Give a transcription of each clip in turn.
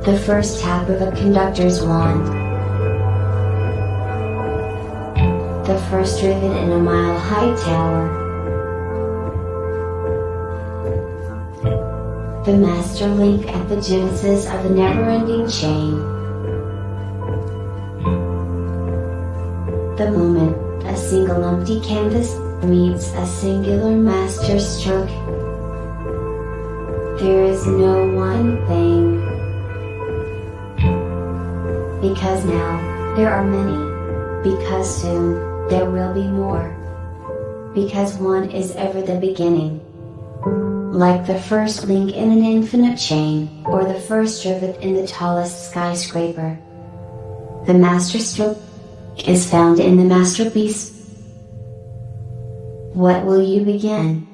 The first tap of a conductor's wand. The first rivet in a mile-high tower. The master link at the genesis of a never-ending chain. The moment a single empty canvas meets a singular master stroke. There is no one thing. Because now, there are many. Because soon, there will be more. Because one is ever the beginning. Like the first link in an infinite chain, or the first rivet in the tallest skyscraper. The master stroke is found in the masterpiece. What will you begin?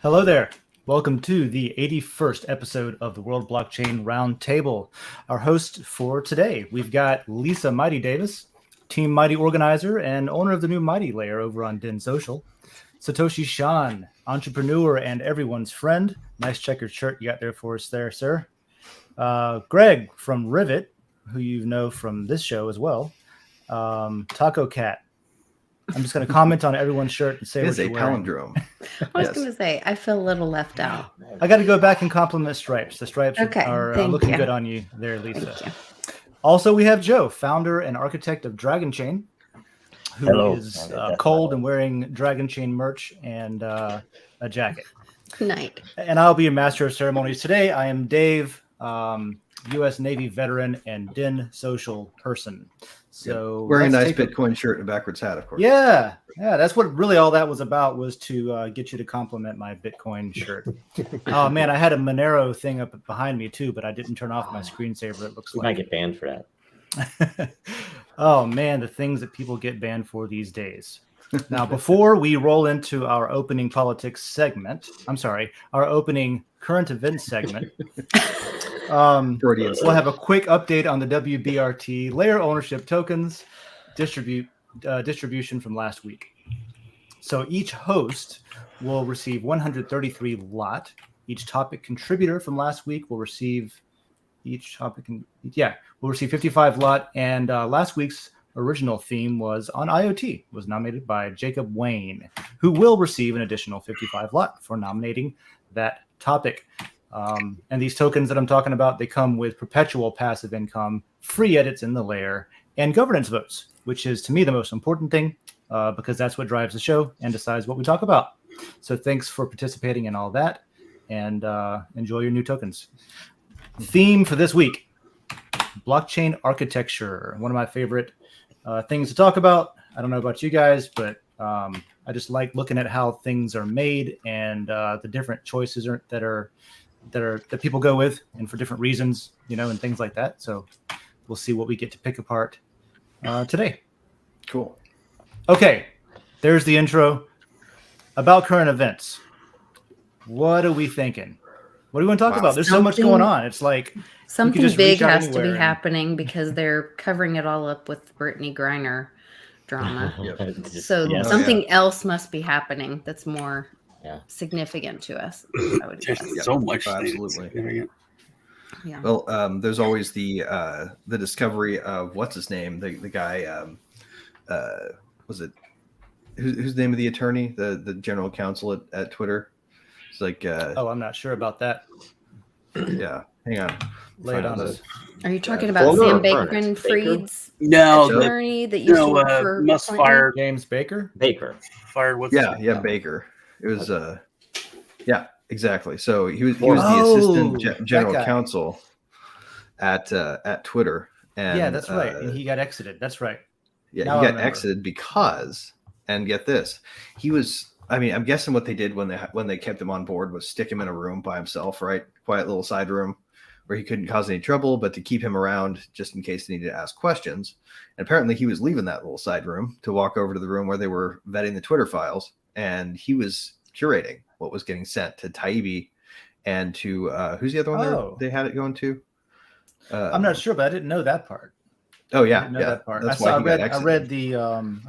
Hello there. Welcome to the 81st episode of the World Blockchain Roundtable. Our host for today, we've got Lisa Mighty Davis, Team Mighty organizer and owner of the new Mighty layer over on Den Social. Satoshi Shan, entrepreneur and everyone's friend. Nice checkered shirt you got there for us there, sir. Greg from Rivet, who you know from this show as well. Taco Cat. I'm just going to comment on everyone's shirt and say it what is you're a wearing. palindrome. I was going to say, I feel a little left out. I got to go back and compliment Stripes. The Stripes Okay, are thank looking you. good on you there, Lisa. Thank you. Also, we have Joe, founder and architect of Dragon Chain, who is cold and wearing Dragon Chain merch and a jacket. Night. And I'll be a master of ceremonies today. I am Dave, U.S. Navy veteran and Den Social person. So wearing a let's nice take Bitcoin shirt and a backwards hat, of course. Yeah, that's what really all that was about, was to get you to compliment my Bitcoin shirt. Oh man, I had a Monero thing up behind me too, but I didn't turn off my screensaver. It looks You like might get banned for that. Oh man, the things that people get banned for these days. Now, before we roll into our opening politics segment, our opening current events segment, we'll have a quick update on the WBRT layer ownership tokens distribution from last week. So each host will receive 133 lot. Each topic contributor from last week will receive 55 lot. And last week's original theme was on IoT, was nominated by Jacob Wayne, who will receive an additional 55 lot for nominating that topic. And these tokens that I'm talking about, they come with perpetual passive income, free edits in the layer, and governance votes, which is, to me, the most important thing, because that's what drives the show and decides what we talk about. So thanks for participating in all that, and enjoy your new tokens. Theme for this week, blockchain architecture, one of my favorite things to talk about. I don't know about you guys, but I just like looking at how things are made and the different choices that people go with, and for different reasons, and things like that. So we'll see what we get to pick apart today. Cool. Okay, there's the intro. About current events, what are we thinking? What do we want to talk about? There's so much going on. It's like Something just big reach out has to be anywhere happening because they're covering it all up with Brittany Griner drama. So something else must be happening that's more significant to us, I would guess. So much. Absolutely. Yeah. Well, there's always the discovery of what's his name, the guy. Was it who's the name of the attorney, the general counsel at Twitter? It's like I'm not sure about that. Yeah, hang on. Lay it on us. Are you talking about Sam Bankman-Fried's attorney that used to work for must Clinton? fire James Baker? Fired. What's Baker. It was exactly. So he was the assistant general counsel at Twitter. And that's right. And he got exited. That's right. Yeah, Now he got exited because, and get this, he was. I mean, I'm guessing what they did when they kept him on board was stick him in a room by himself, right? Quiet little side room where he couldn't cause any trouble, but to keep him around just in case they needed to ask questions. And apparently he was leaving that little side room to walk over to the room where they were vetting the Twitter files, and he was curating what was getting sent to Taibbi and to who's the other one they had it going to? I'm not sure, but I didn't know that part. Oh yeah, that part. That's I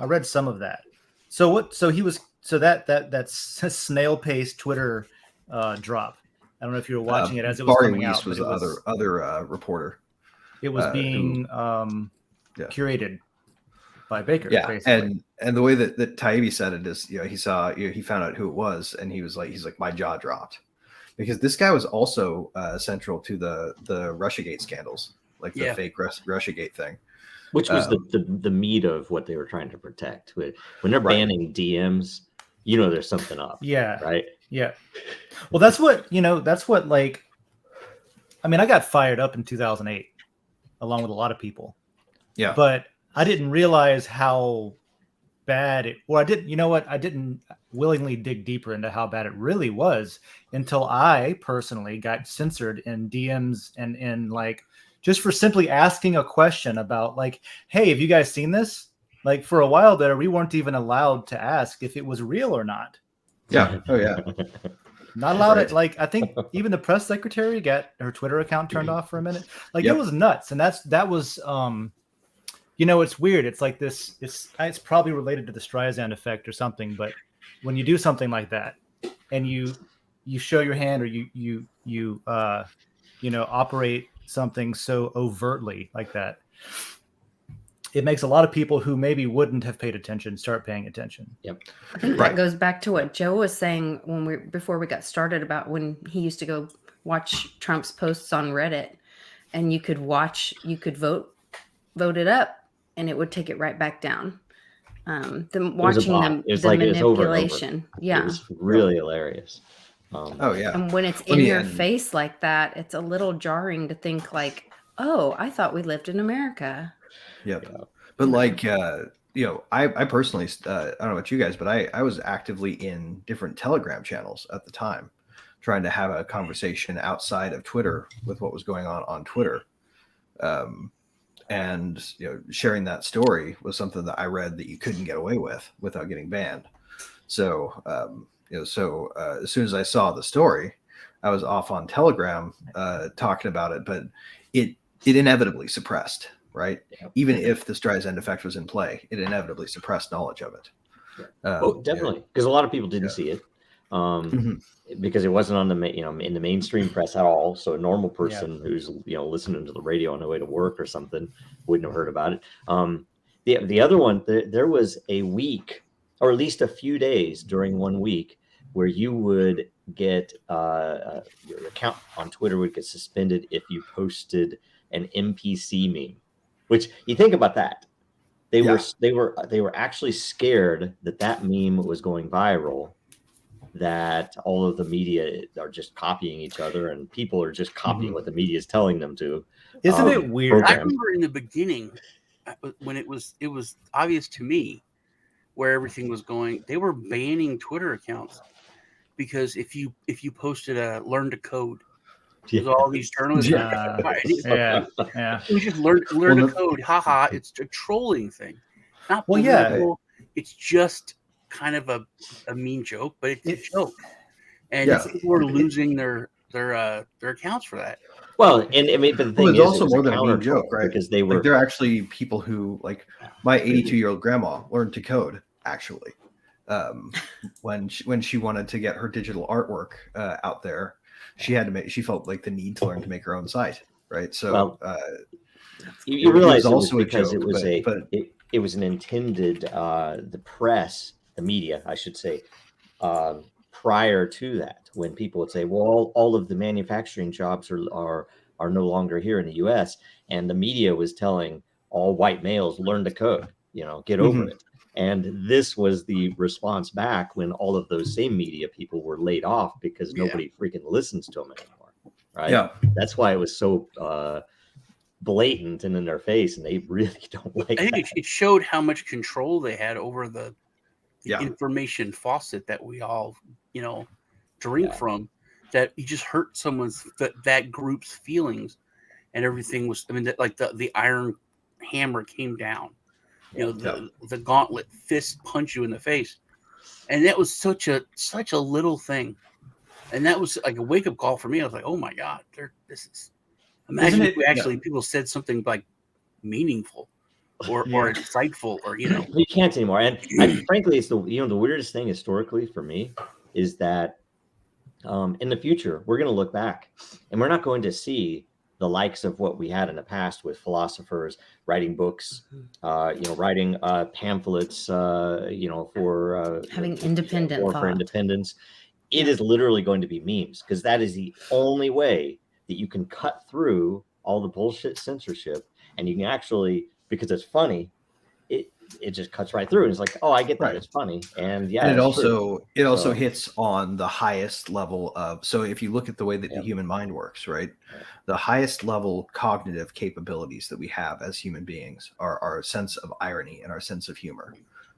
read some of that. So he was that snail pace Twitter drop. I don't know if you were watching it as it was Barry coming Weiss out. was the other reporter. It was being curated by Baker. Yeah, basically. and the way that Taibbi said it is, he saw, he found out who it was, and he's like, my jaw dropped, because this guy was also central to the Russiagate scandals, like the fake Russiagate thing, which was the meat of what they were trying to protect. When they're banning DMs, there's something up. Yeah. Right. Yeah. Well, that's what like. I mean, I got fired up in 2008, along with a lot of people. Yeah. But I didn't realize how bad it. Well, I didn't. You know what? I didn't willingly dig deeper into how bad it really was until I personally got censored in DMs and in like just for simply asking a question about like, hey, have you guys seen this? Like for a while there, we weren't even allowed to ask if it was real or not. Yeah. Oh yeah. Not allowed it. Like I think even the press secretary got her Twitter account turned off for a minute. Like it was nuts, and that was it's weird. It's like this. It's probably related to the Streisand effect or something. But when you do something like that, and you show your hand or you operate something so overtly like that, it makes a lot of people who maybe wouldn't have paid attention start paying attention. Yep. I think that goes back to what Joe was saying before we got started about when he used to go watch Trump's posts on Reddit, and you could vote it up, and it would take it right back down. Watching the manipulation. It was really hilarious. And when it's in your face like that, it's a little jarring to think like, oh, I thought we lived in America. Yep. Yeah. But like, I personally, I don't know about you guys, but I was actively in different Telegram channels at the time, trying to have a conversation outside of Twitter with what was going on Twitter. And sharing that story was something that I read that you couldn't get away with without getting banned. So, as soon as I saw the story, I was off on Telegram talking about it, but it inevitably suppressed. Right. Yeah. Even if the Streisand effect was in play, it inevitably suppressed knowledge of it. Definitely. Because a lot of people didn't see it because it wasn't on in the mainstream press at all. So a normal person who's, listening to the radio on the way to work or something wouldn't have heard about it. The other one, there was a week or at least a few days during 1 week where you would get your account on Twitter would get suspended if you posted an NPC meme. Which you think about that, they were actually scared that meme was going viral, that all of the media are just copying each other and people are just copying what the media is telling them to. Isn't it weird? I remember in the beginning when it was obvious to me where everything was going. They were banning Twitter accounts because if you posted a learn to code. There's all these journalists. We just learn to code. Haha, it's a trolling thing. Not political. It's just kind of a mean joke, but it's a joke. And people were losing their accounts for that. Well, and I mean, but the thing it's also more than a mean joke, right? Because they're actually people who, like, my 82-year-old grandma learned to code actually when she wanted to get her digital artwork out there. She felt like the need to learn to make her own site, right? So you realize it was because it was it was an intended the press, the media, I should say, prior to that, when people would say, well, all of the manufacturing jobs are no longer here in the U.S., and the media was telling all white males, learn to code, get over it. And this was the response back when all of those same media people were laid off because nobody freaking listens to them anymore. Right. Yeah. That's why it was so blatant and in their face, and they really don't like it. I think it showed how much control they had over the information faucet that we all, drink from, that you just hurt someone's, that group's feelings, and everything was, like the iron hammer came down. The gauntlet fist punch you in the face, and that was such a little thing, and that was like a wake up call for me. I was like, oh my god, this is. Imagine if people said something like meaningful or insightful or You can't anymore. And frankly, it's the weirdest thing historically for me is that In the future, we're going to look back and we're not going to see the likes of what we had in the past with philosophers writing books, writing pamphlets, for having independent war thought. for independence. It is literally going to be memes, because that is the only way that you can cut through all the bullshit censorship, and you can actually, because it's funny, it just cuts right through, and it's like, oh, I get that, it's funny, and and it true. also hits on the highest level of. So if you look at the way that the human mind works, right, the highest level cognitive capabilities that we have as human beings are our sense of irony and our sense of humor.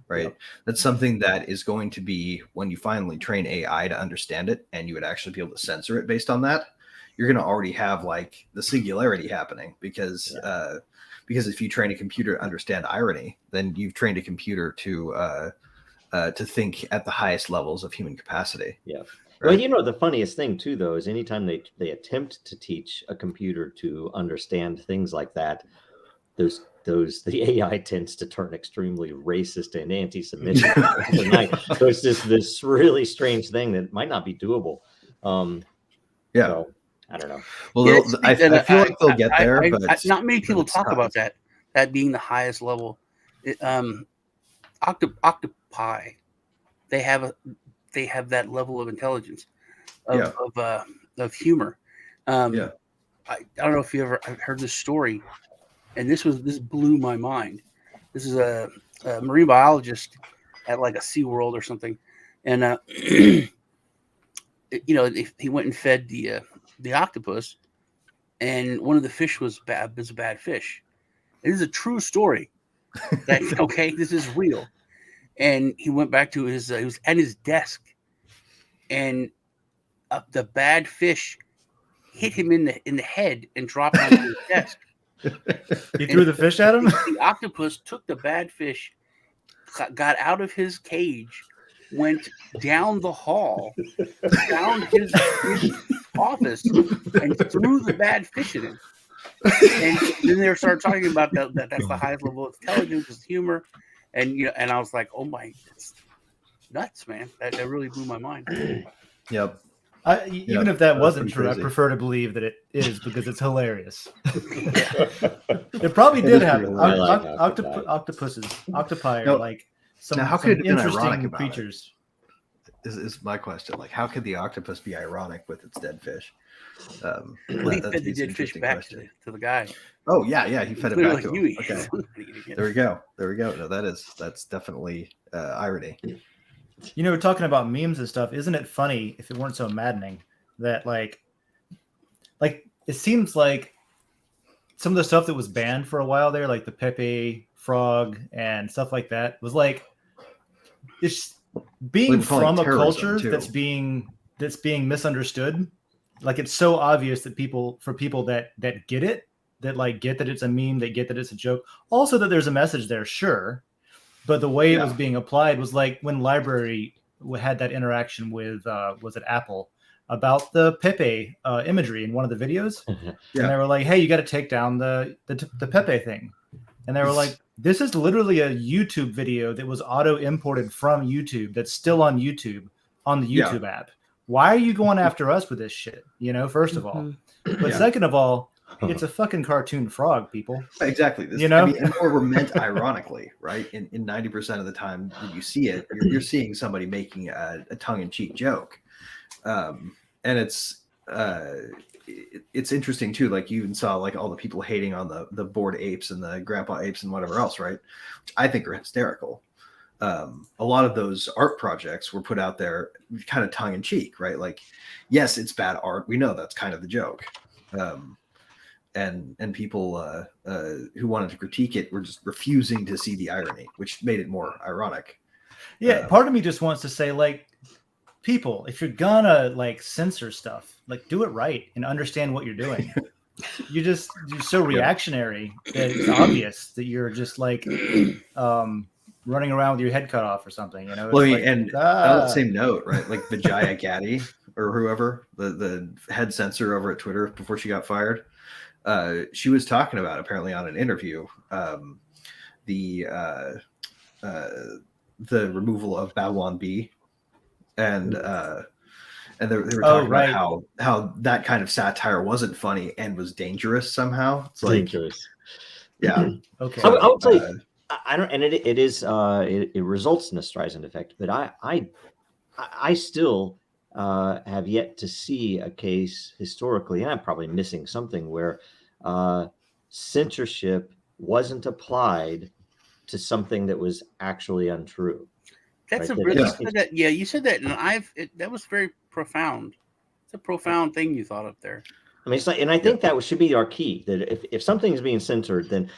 Right. That's something that is going to be, when you finally train AI to understand it and you would actually be able to censor it based on that, you're going to already have like the singularity happening, because if you train a computer to understand irony, then you've trained a computer to think at the highest levels of human capacity. Yeah. Right? Well, the funniest thing too, though, is anytime they attempt to teach a computer to understand things like that, the AI tends to turn extremely racist and anti-Semitic overnight. So it's just this really strange thing that might not be doable. So, I don't know. Well, I feel like they'll get there, but not many people talk about that being the highest level. Octopi, they have that level of intelligence of humor. I don't know if you ever heard this story, and this blew my mind. This is a marine biologist at like a SeaWorld or something, and he went and fed the octopus, and one of the fish was a bad fish. It is a true story. This is real. And he went back to his he was at his desk, and the bad fish hit him in the head and dropped onto his desk. He threw the fish at him? The octopus took the bad fish, got out of his cage, went down the hall, found his office, and threw the bad fish at him. And then they started talking about that's the highest level of intelligence, is humor. And and I was like, oh my, it's nuts, man. That really blew my mind. Yep. Even if that wasn't true, crazy. I prefer to believe that it is, because it's hilarious. It probably did happen. Octopi are like some interesting creatures. Is my question. Like, how could the octopus be ironic with its dead fish? He fed the dead fish back to the guy. Oh yeah, he fed it back to him. Okay. There we go. No, that's definitely irony. Talking about memes and stuff, isn't it funny, if it weren't so maddening, that like it seems like some of the stuff that was banned for a while there, like the Pepe frog and stuff like that, was like, it's being from a culture that's being misunderstood. Like, it's so obvious that people that get it, that like get that it's a meme, that get that it's a joke, also that there's a message there, sure. But the way it was being applied was like when Library had that interaction with, was it Apple, about the Pepe imagery in one of the videos. And they were like, hey, you got to take down the Pepe thing. And they were like, this is literally a YouTube video that was auto imported from YouTube, that's still on YouTube, on the YouTube app. Why are you going after us with this shit? First of all. But second of all, it's a fucking cartoon frog, people. Exactly. And or were meant ironically, right? In 90% of the time that you see it, you're seeing somebody making a tongue-in-cheek joke. And it's interesting too. Like, you even saw like all the people hating on the bored apes and the grandpa apes and whatever else, right? Which I think are hysterical. A lot of those art projects were put out there kind of tongue-in-cheek, right? Like, yes, it's bad art. We know that's kind of the joke. And people who wanted to critique it were just refusing to see the irony, which made it more ironic. Yeah, part of me just wants to say, like, people, if you're gonna like censor stuff, like, do it right and understand what you're doing. You're so reactionary that it's obvious that you're just like running around with your head cut off or something. Well, on that same note, right? Like Vijaya Gaddy or whoever, the head censor over at Twitter before she got fired. She was talking about, apparently on an interview, the removal of Babylon Bee, and And they were talking about how that kind of satire wasn't funny and was dangerous somehow. It's like dangerous. Yeah. Okay. I would say I don't, and it is it results in a Streisand effect, but I still have yet to see a case historically, and I'm probably missing something where censorship wasn't applied to something that was actually untrue. That's right? a really you said that, and that was very profound. It's a profound thing you thought up there. I mean, it's like, and I think that should be our key. That if something is being censored, then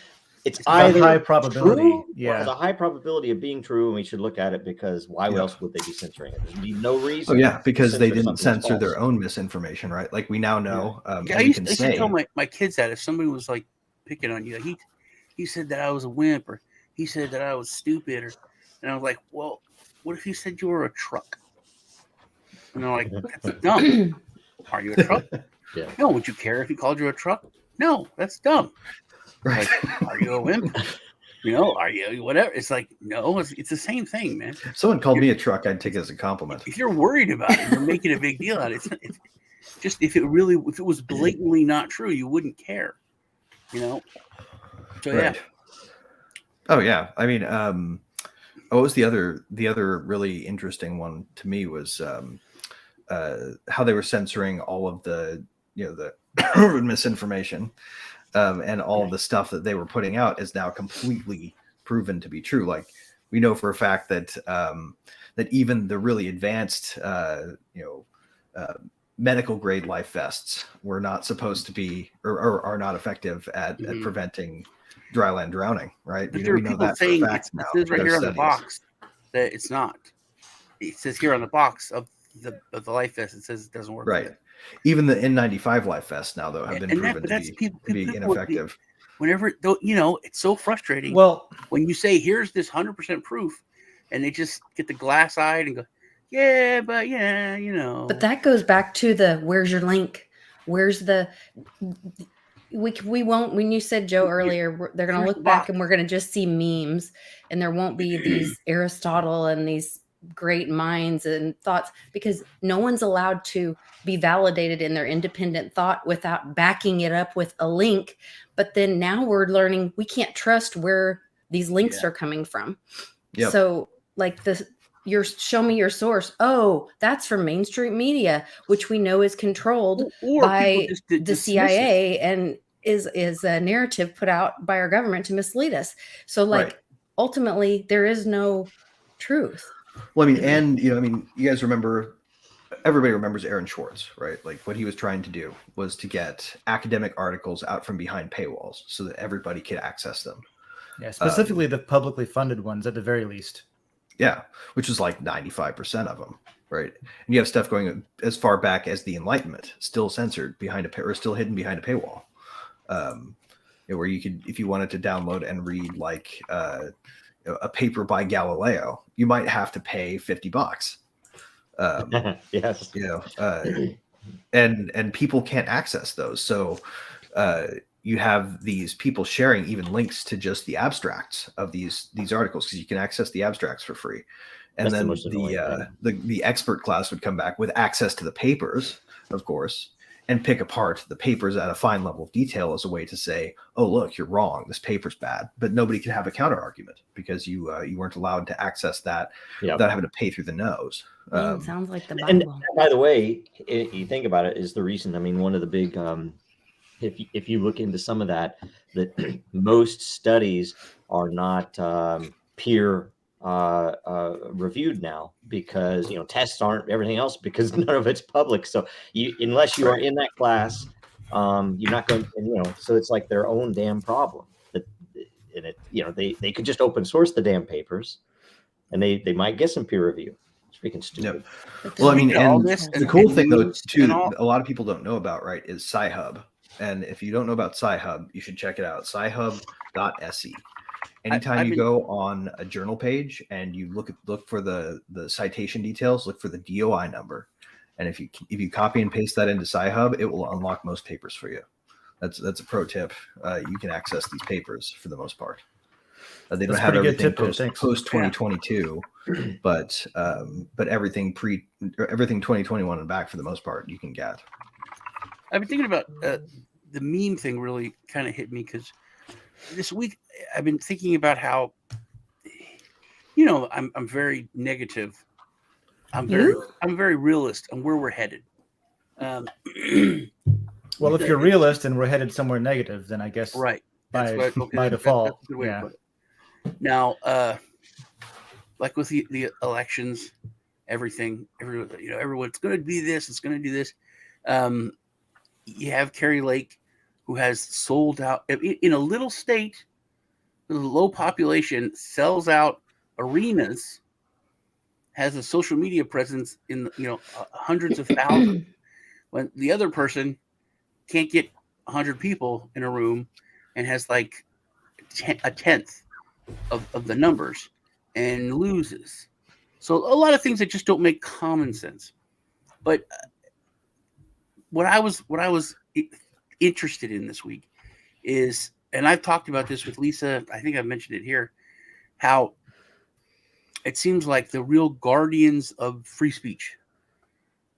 it's a either high probability, true or has a high probability of being true, and we should look at it because why else would they be censoring it? There'd be no reason. Oh yeah, because they didn't censor their own misinformation, right? Like we now know. I used to tell my kids that if somebody was like picking on you, like he said that I was a wimp, or he said that I was stupid, and I was like, well, what if he said you were a truck? And they're like, that's dumb. Are you a truck? Yeah. No, would you care if he called you a truck? No, that's dumb. Right. Like, are you a wimp? Are you whatever? It's like, no, it's the same thing, man. If someone called me a truck, I'd take it as a compliment. If you're worried about it, you're making a big deal out of it. It's just if it was blatantly not true, you wouldn't care. So yeah. Oh yeah. I mean, what was the other really interesting one to me was how they were censoring all of the misinformation. And all of the stuff that they were putting out is now completely proven to be true. Like we know for a fact that that even the really advanced, medical grade life vests were not supposed to be or are not effective at preventing dryland drowning. Right? But there are people saying it says right here on the box that it's not. It says here on the box of the life vest, it says it doesn't work. Right. Even the N95 life vests now, though, have been proven to be ineffective. Whenever, it's so frustrating. Well, when you say, here's this 100% proof, and they just get the glass-eyed and go, yeah, but yeah, But that goes back to the, where's your link? Where's the... We won't, when you said, Joe, earlier, they're going to look back and we're going to just see memes, and there won't be these Aristotle and these great minds and thoughts, because no one's allowed to be validated in their independent thought without backing it up with a link. But then now we're learning we can't trust where these links are coming from. Yep. So like show me your source. Oh, that's from mainstream media, which we know is controlled by the CIA and is a narrative put out by our government to mislead us. So ultimately there is no truth. Well, I mean, and you guys remember, everybody remembers Aaron Schwartz, right? Like what he was trying to do was to get academic articles out from behind paywalls so that everybody could access them. Yeah, specifically the publicly funded ones at the very least. Yeah, which is like 95% of them, right? And you have stuff going as far back as the Enlightenment, still censored behind or still hidden behind a paywall. Where you could, if you wanted to download and read like a paper by Galileo, you might have to pay $50. Yes. And people can't access those. So you have these people sharing even links to just the abstracts of these articles, because you can access the abstracts for free. And that's then the expert class would come back with access to the papers, of course, and pick apart the papers at a fine level of detail as a way to say, oh, look, you're wrong. This paper's bad. But nobody could have a counter argument because you weren't allowed to access that without having to pay through the nose. Sounds like the Bible. And by the way, you think about it, is the reason, I mean, one of the big, if you look into some of that most studies are not peer reviewed now, because tests aren't, everything else, because none of it's public. So unless you are in that class, you're not going to, so it's like their own damn problem. And they could just open source the damn papers, and they might get some peer review. It's freaking stupid. Yep. Well, I mean, and the cool thing though too, a lot of people don't know about, right, is Sci-Hub. And if you don't know about Sci-Hub, you should check it out. Sci-Hub.se. Anytime you go on a journal page and you look for the citation details, look for the DOI number, and if you copy and paste that into Sci-Hub, it will unlock most papers for you. That's a pro tip. You can access these papers for the most part. They don't That's have pretty good everything tip, thanks. post 2022, but everything 2021 and back for the most part you can get. I've been thinking about the meme thing. Really kind of hit me because this week I've been thinking about how, I'm very negative. I'm very realist on where we're headed. Well, if you're realist and we're headed somewhere negative, then I guess right. by default, that's a good way to put it. Now, like with the elections, everyone, it's going to be this, it's going to do this. You have Carrie Lake, who has sold out in a little state, with a low population, sells out arenas, has a social media presence in hundreds of thousands. When the other person can't get 100 people in a room and has like a tenth of the numbers and loses. So a lot of things that just don't make common sense. But what I was interested in this week is, and I've talked about this with Lisa, I think I've mentioned it here, how it seems like the real guardians of free speech,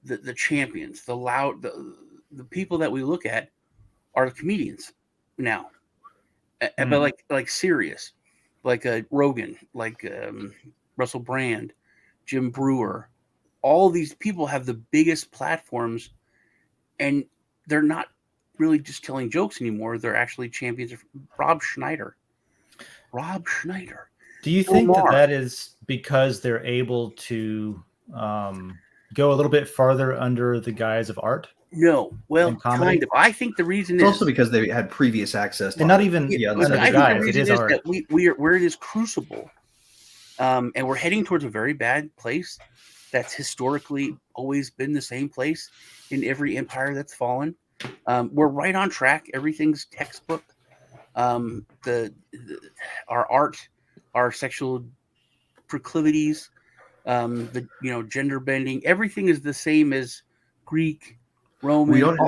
the champions, the people that we look at are the comedians now. But like serious, like Rogan, like Russell Brand, Jim Brewer, all these people have the biggest platforms, and they're not really just telling jokes anymore. They're actually champions. Rob Schneider. Do you think that is because they're able to go a little bit farther under the guise of art? No, well, kind of. I think the reason it's is also because they had previous access to and not even under the guise. It is art. That we're in this crucible, and we're heading towards a very bad place. That's historically always been the same place in every empire that's fallen. We're right on track. Everything's textbook. Our art, our sexual proclivities, gender bending, everything is the same as Greek, Roman. We don't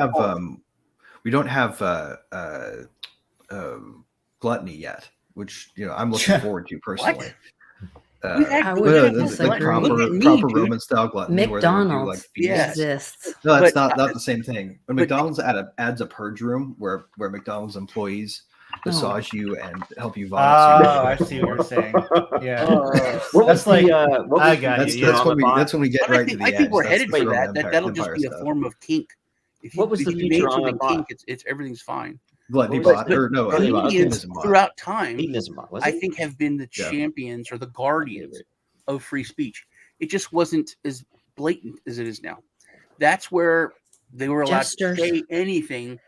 have gluttony yet, which I'm looking forward to personally. Proper Roman style gluttony. McDonald's exists. No, that's not the same thing. When McDonald's adds a purge room where McDonald's employees massage you and help you vomit. I see what you're saying. Yeah, that's when we get right to the edge. I think we're headed for that. That'll just be a form of kink. What was the future on kink? It's everything's fine. Gluttony bot or no? Comedians throughout time, I think, have been the champions or the guardians of free speech. It just wasn't as blatant as it is now. That's where they were allowed to say anything.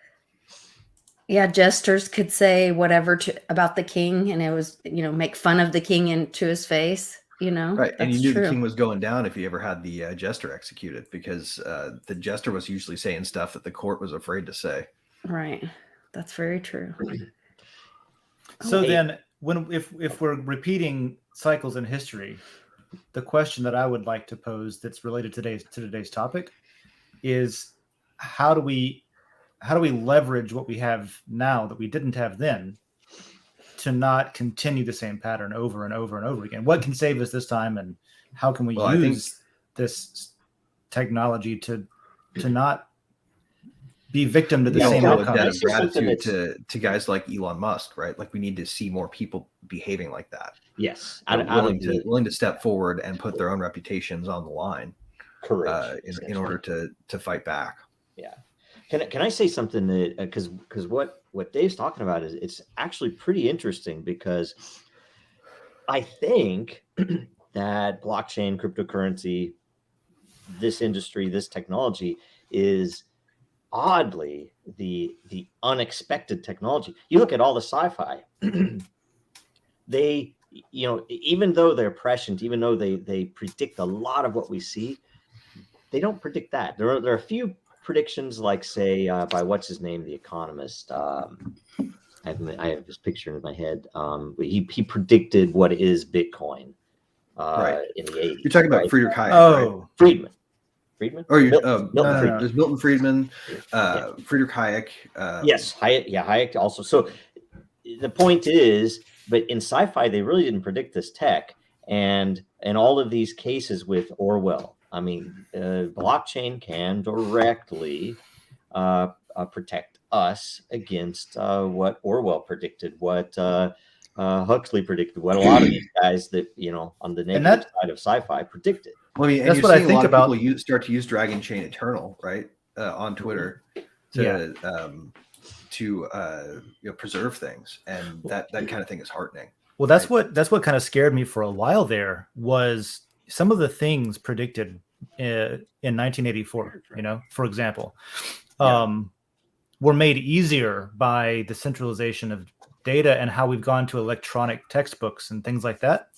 Yeah, jesters could say whatever about the king, and it was, make fun of the king into his face. Right, and you knew the king was going down if you ever had the jester executed, because the jester was usually saying stuff that the court was afraid to say. Right. That's very true. So then, if we're repeating cycles in history, the question that I would like to pose that's related to today's topic is how do we leverage what we have now that we didn't have then to not continue the same pattern over and over and over again? What can save us this time, and how can we use this technology to not be victim to the same outcome? Gratitude to guys like Elon Musk, right? Like, we need to see more people behaving like that. Yes, willing to step forward and put their own reputations on the line, in order to fight back. Yeah. Can I say something that because what Dave's talking about is it's actually pretty interesting, because I think that blockchain, cryptocurrency, this industry, this technology is oddly the unexpected technology. You look at all the sci-fi, they, even though they're prescient, even though they predict a lot of what we see, they don't predict that. There are a few predictions, like say by what's his name, the economist. I have his picture in my head. He predicted what is Bitcoin in the 80s. You're talking about Friedrich Hayek, right? Friedman? Or Milton Friedman. There's Milton Friedman, Friedrich Hayek. Yes, Hayek. Yeah, Hayek also. So the point is but in sci-fi, they really didn't predict this tech. And all of these cases with Orwell, I mean, blockchain can directly protect us against what Orwell predicted, what Huxley predicted, what a lot of these guys that, on the negative side of sci-fi predicted. Well, I mean, that's what I think about. People start to use Dragon Chain Eternal, right, on Twitter to preserve things, and that kind of thing is heartening. Well, that's what kind of scared me for a while. There was some of the things predicted in 1984. For example, were made easier by the centralization of data and how we've gone to electronic textbooks and things like that,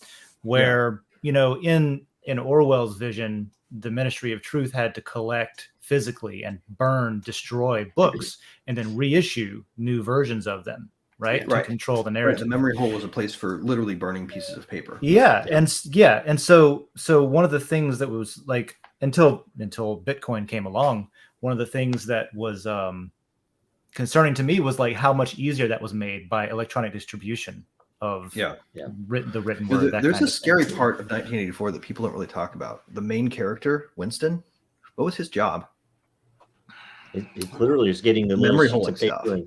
where in Orwell's vision, the Ministry of Truth had to collect physically and destroy books and then reissue new versions of them, right? To control the narrative. The memory hole was a place for literally burning pieces of paper. And so one of the things that was like until Bitcoin came along, one of the things that was concerning to me was like how much easier that was made by electronic distribution of the written word. There's a scary part of 1984 that people don't really talk about. The main character, Winston, what was his job? It literally is getting the memory hole and stuff. I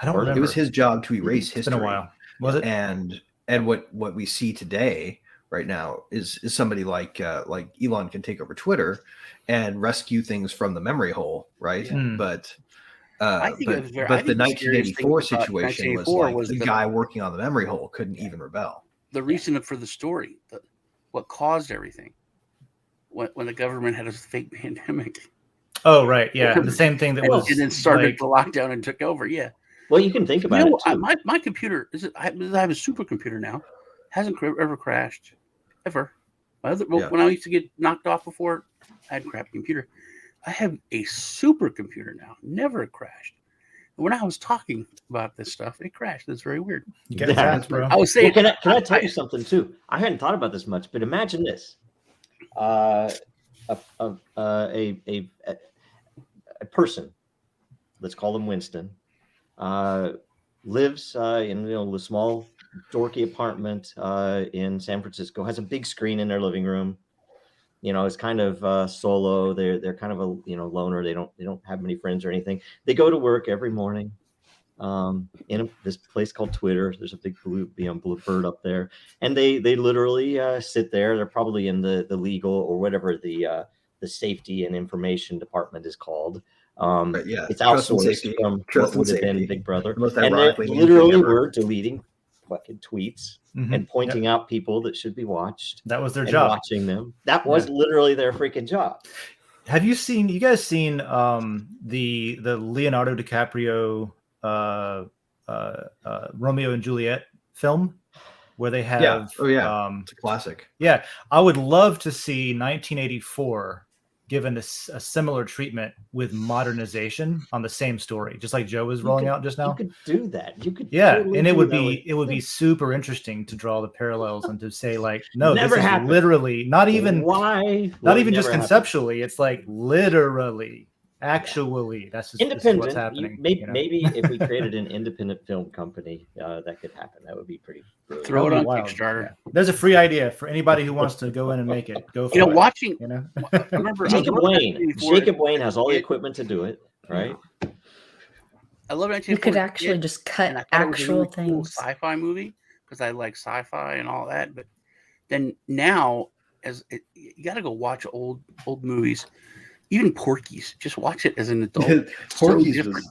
don't remember. It was his job to erase history. It's been a while. Was it? And what we see today, right now, is somebody like Elon can take over Twitter and rescue things from the memory hole, right? But the 1984 situation was like the guy working on the memory hole couldn't even rebel. The reason for the story, what caused everything, when the government had a fake pandemic. Oh, right. Yeah. The same thing that was. And then started the lockdown and took over. Yeah. Well, you can think about it. Too. My computer, I have a supercomputer now. Hasn't ever crashed. Ever. When I used to get knocked off before, I had a crappy computer. I have a supercomputer now. Never crashed. When I was talking about this stuff, it crashed. That's very weird. Bro. I was saying. Well, can I tell you something too? I hadn't thought about this much, but imagine this: a person, let's call him Winston, lives in a small dorky apartment in San Francisco. Has a big screen in their living room. Is kind of solo. They're kind of a loner. They don't have many friends or anything. They go to work every morning in this place called Twitter. There's a big blue bird up there, and they literally sit there. They're probably in the legal or whatever the safety and information department is called. It's outsourced from what would have been Big Brother, and they literally were deleting fucking tweets and pointing out people that should be watched. That was their job. Watching them. That was literally their freaking job. Have you guys seen the Leonardo DiCaprio Romeo and Juliet film where they have it's a classic. I would love to see 1984 given a similar treatment with modernization on the same story, just like Joe was rolling out just now. You could do that. You could, totally, and it would be super interesting to draw the parallels and to say like, no, this is literally not even just conceptually. It's like literally, actually, that's just independent. What's happening. Maybe if we created an independent film company, that could happen. That would be pretty. Brilliant. Throw it on Kickstarter. Yeah. There's a free idea for anybody who wants to go in and make it. Go for it. Watching. I remember Jacob Wayne has all the equipment to do it, right? I love it. You could actually just cut actual really things. Cool sci-fi movie because I like sci-fi and all that, but then now you got to go watch old movies. Even Porky's, just watch it as an adult. Porky's was.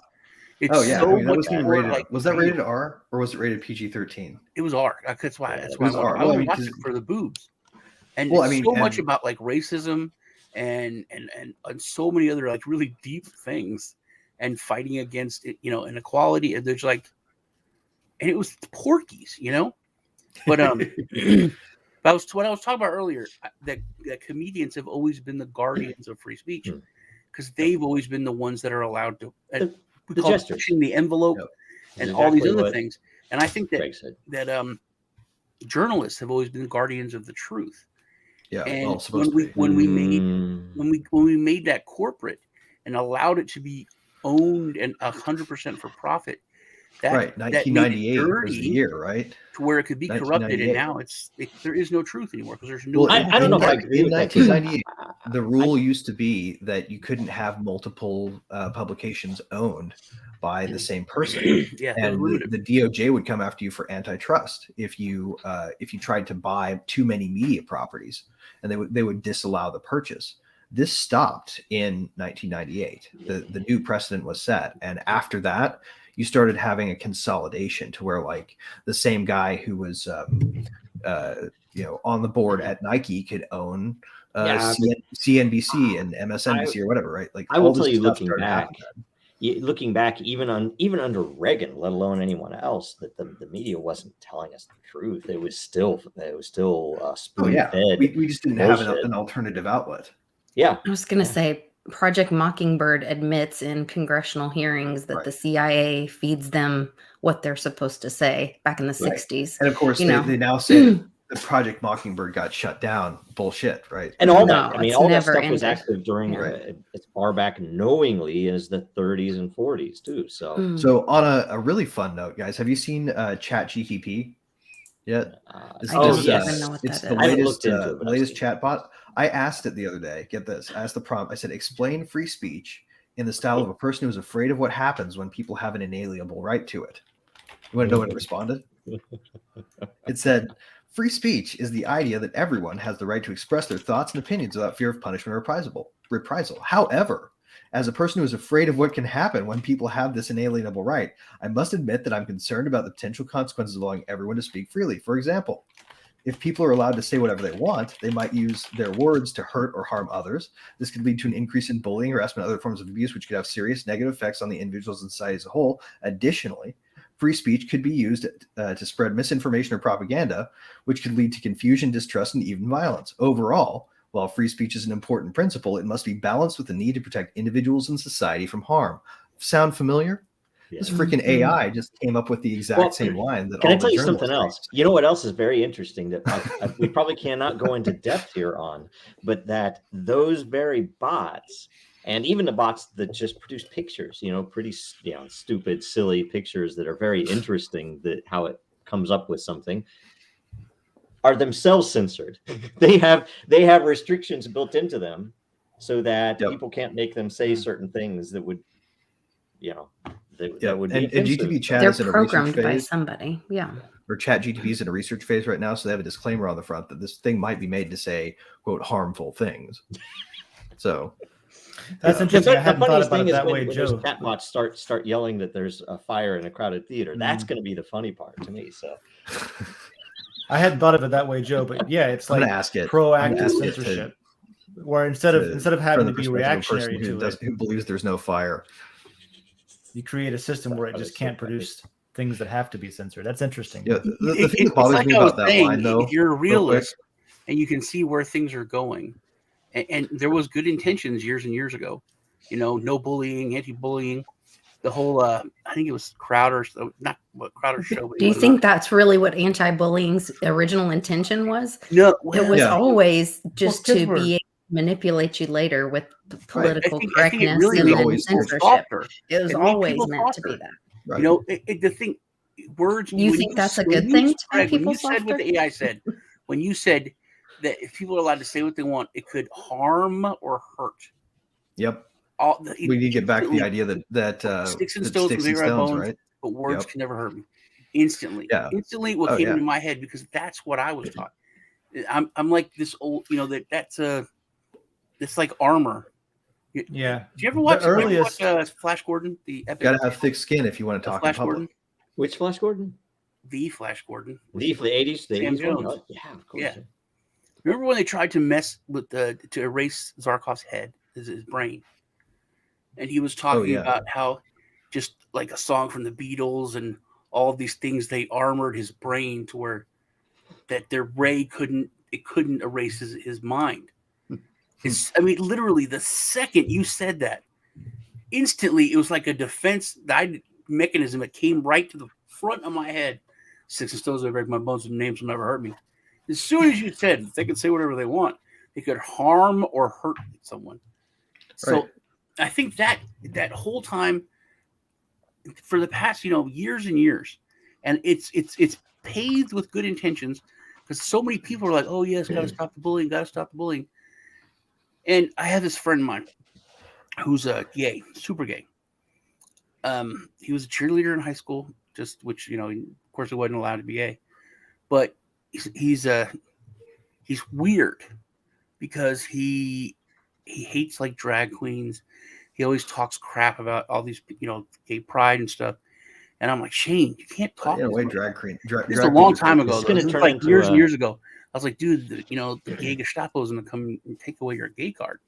That was being rated. Was that rated R or was it rated PG-13? It was R. That's why. It was R. I watched it for the boobs, and much about like racism and so many other like really deep things and fighting against it, inequality. And there's like, and it was Porky's, but That was what I was talking about earlier. That comedians have always been the guardians of free speech because they've always been the ones that are allowed to pushing the envelope and all these other things. And I think that journalists have always been guardians of the truth. Yeah, and when we made that corporate and allowed it to be owned and 100% for profit, right. 1998 was the year, right? To where it could be corrupted, and now there is no truth anymore because there's no. Well, I don't know if I agree in with that. 1998, the rule used to be that you couldn't have multiple publications owned by the same person. Yeah, and the DOJ would come after you for antitrust if you tried to buy too many media properties, and they would disallow the purchase. This stopped in 1998. The new precedent was set, and after that, you started having a consolidation to where like the same guy who was on the board at Nike could own CNBC and MSNBC or whatever, right? Like I will tell you, looking back, even under Reagan, let alone anyone else, that the media wasn't telling us the truth. It was still spoon-fed. We just didn't have an alternative outlet. Yeah, I was gonna say Project Mockingbird admits in congressional hearings that the CIA feeds them what they're supposed to say back in the 60s. And of course, they now say the Project Mockingbird got shut down. Bullshit, right? And all that, all that stuff was active during as far back knowingly as the 30s and 40s too. So on a really fun note, guys, have you seen ChatGPT yet? It's the latest chatbot. I asked it the other day. Get this. I asked the prompt. I said, "Explain free speech in the style of a person who is afraid of what happens when people have an inalienable right to it." You want to know what it responded? It said, "Free speech is the idea that everyone has the right to express their thoughts and opinions without fear of punishment or reprisal. However, as a person who is afraid of what can happen when people have this inalienable right, I must admit that I'm concerned about the potential consequences of allowing everyone to speak freely. For example, if people are allowed to say whatever they want, they might use their words to hurt or harm others. This could lead to an increase in bullying, harassment, and other forms of abuse, which could have serious negative effects on the individuals and society as a whole. Additionally, free speech could be used to spread misinformation or propaganda, which could lead to confusion, distrust, and even violence. Overall, while free speech is an important principle, it must be balanced with the need to protect individuals and society from harm." Sound familiar? Yeah. This freaking AI just came up with the exact same line. Can I tell you something else? You know what else is very interesting that we probably cannot go into depth here on, but that those very bots, and even the bots that just produce pictures, pretty, stupid, silly pictures that are very interesting, that how it comes up with something, are themselves censored. They have restrictions built into them so that people can't make them say certain things that would, that would be. And GTP chat they're is in a programmed research phase. by somebody. Yeah. Or chat GTP is in a research phase right now, so they have a disclaimer on the front that this thing might be made to say, quote, harmful things. So that's interesting. The funniest thing is when those chatbots start yelling that there's a fire in a crowded theater. That's going to be the funny part to me. So I hadn't thought of it that way, Joe, but yeah, it's like proactive censorship, where instead of having to be reactionary to it, who believes there's no fire, you create a system where it just can't produce things that have to be censored. That's interesting. Yeah, the thing that bothers me about that line, though, if you're a realist and you can see where things are going, and there was good intentions years and years ago, no bullying, anti-bullying, the whole I think it was Crowder, not what Crowder show. Do you think that's really what anti-bullying's original intention was? No, it was always just to be able to manipulate you later with political correctness and censorship. It was always meant to be that. Right. The thing, words. You think that's a good thing to have people softer? Said what the AI said, when you said that if people are allowed to say what they want, it could harm or hurt. Yep. We need to get back to the idea that sticks and stones will our bones, right? But words can never hurt me. Instantly. Yeah. Instantly what came into my head, because that's what I was taught. I'm like this old, it's like armor. Yeah. Did you ever watch Flash Gordon? The epic. Gotta have thick skin if you want to talk Flash in public. Gordon? Which Flash Gordon? The Flash Gordon. The 80s? The Sam 80s Jones. one? Yeah, of course. Yeah. Remember when they tried to mess with to erase Zarkov's head, his brain? And he was talking about how just like a song from the Beatles and all of these things, they armored his brain to where that their ray couldn't erase his mind. Literally the second you said that, instantly it was like a defense mechanism that came right to the front of my head. Sticks and stones will break my bones, and names will never hurt me. As soon as you said they could say whatever they want, they could harm or hurt someone. So I think that whole time, for the past, years and years, and it's paved with good intentions, because so many people are like, oh yes, gotta stop the bullying. And I have this friend of mine who's gay, super gay. He was a cheerleader in high school, which of course he wasn't allowed to be gay, but he's weird because he hates like drag queens. He always talks crap about all these, gay pride and stuff. And I'm like, Shane, you can't talk. In a way, drag queen. This is a long time ago. This is like years and years ago. I was like, dude, the gay Gestapo is going to come and take away your gay card.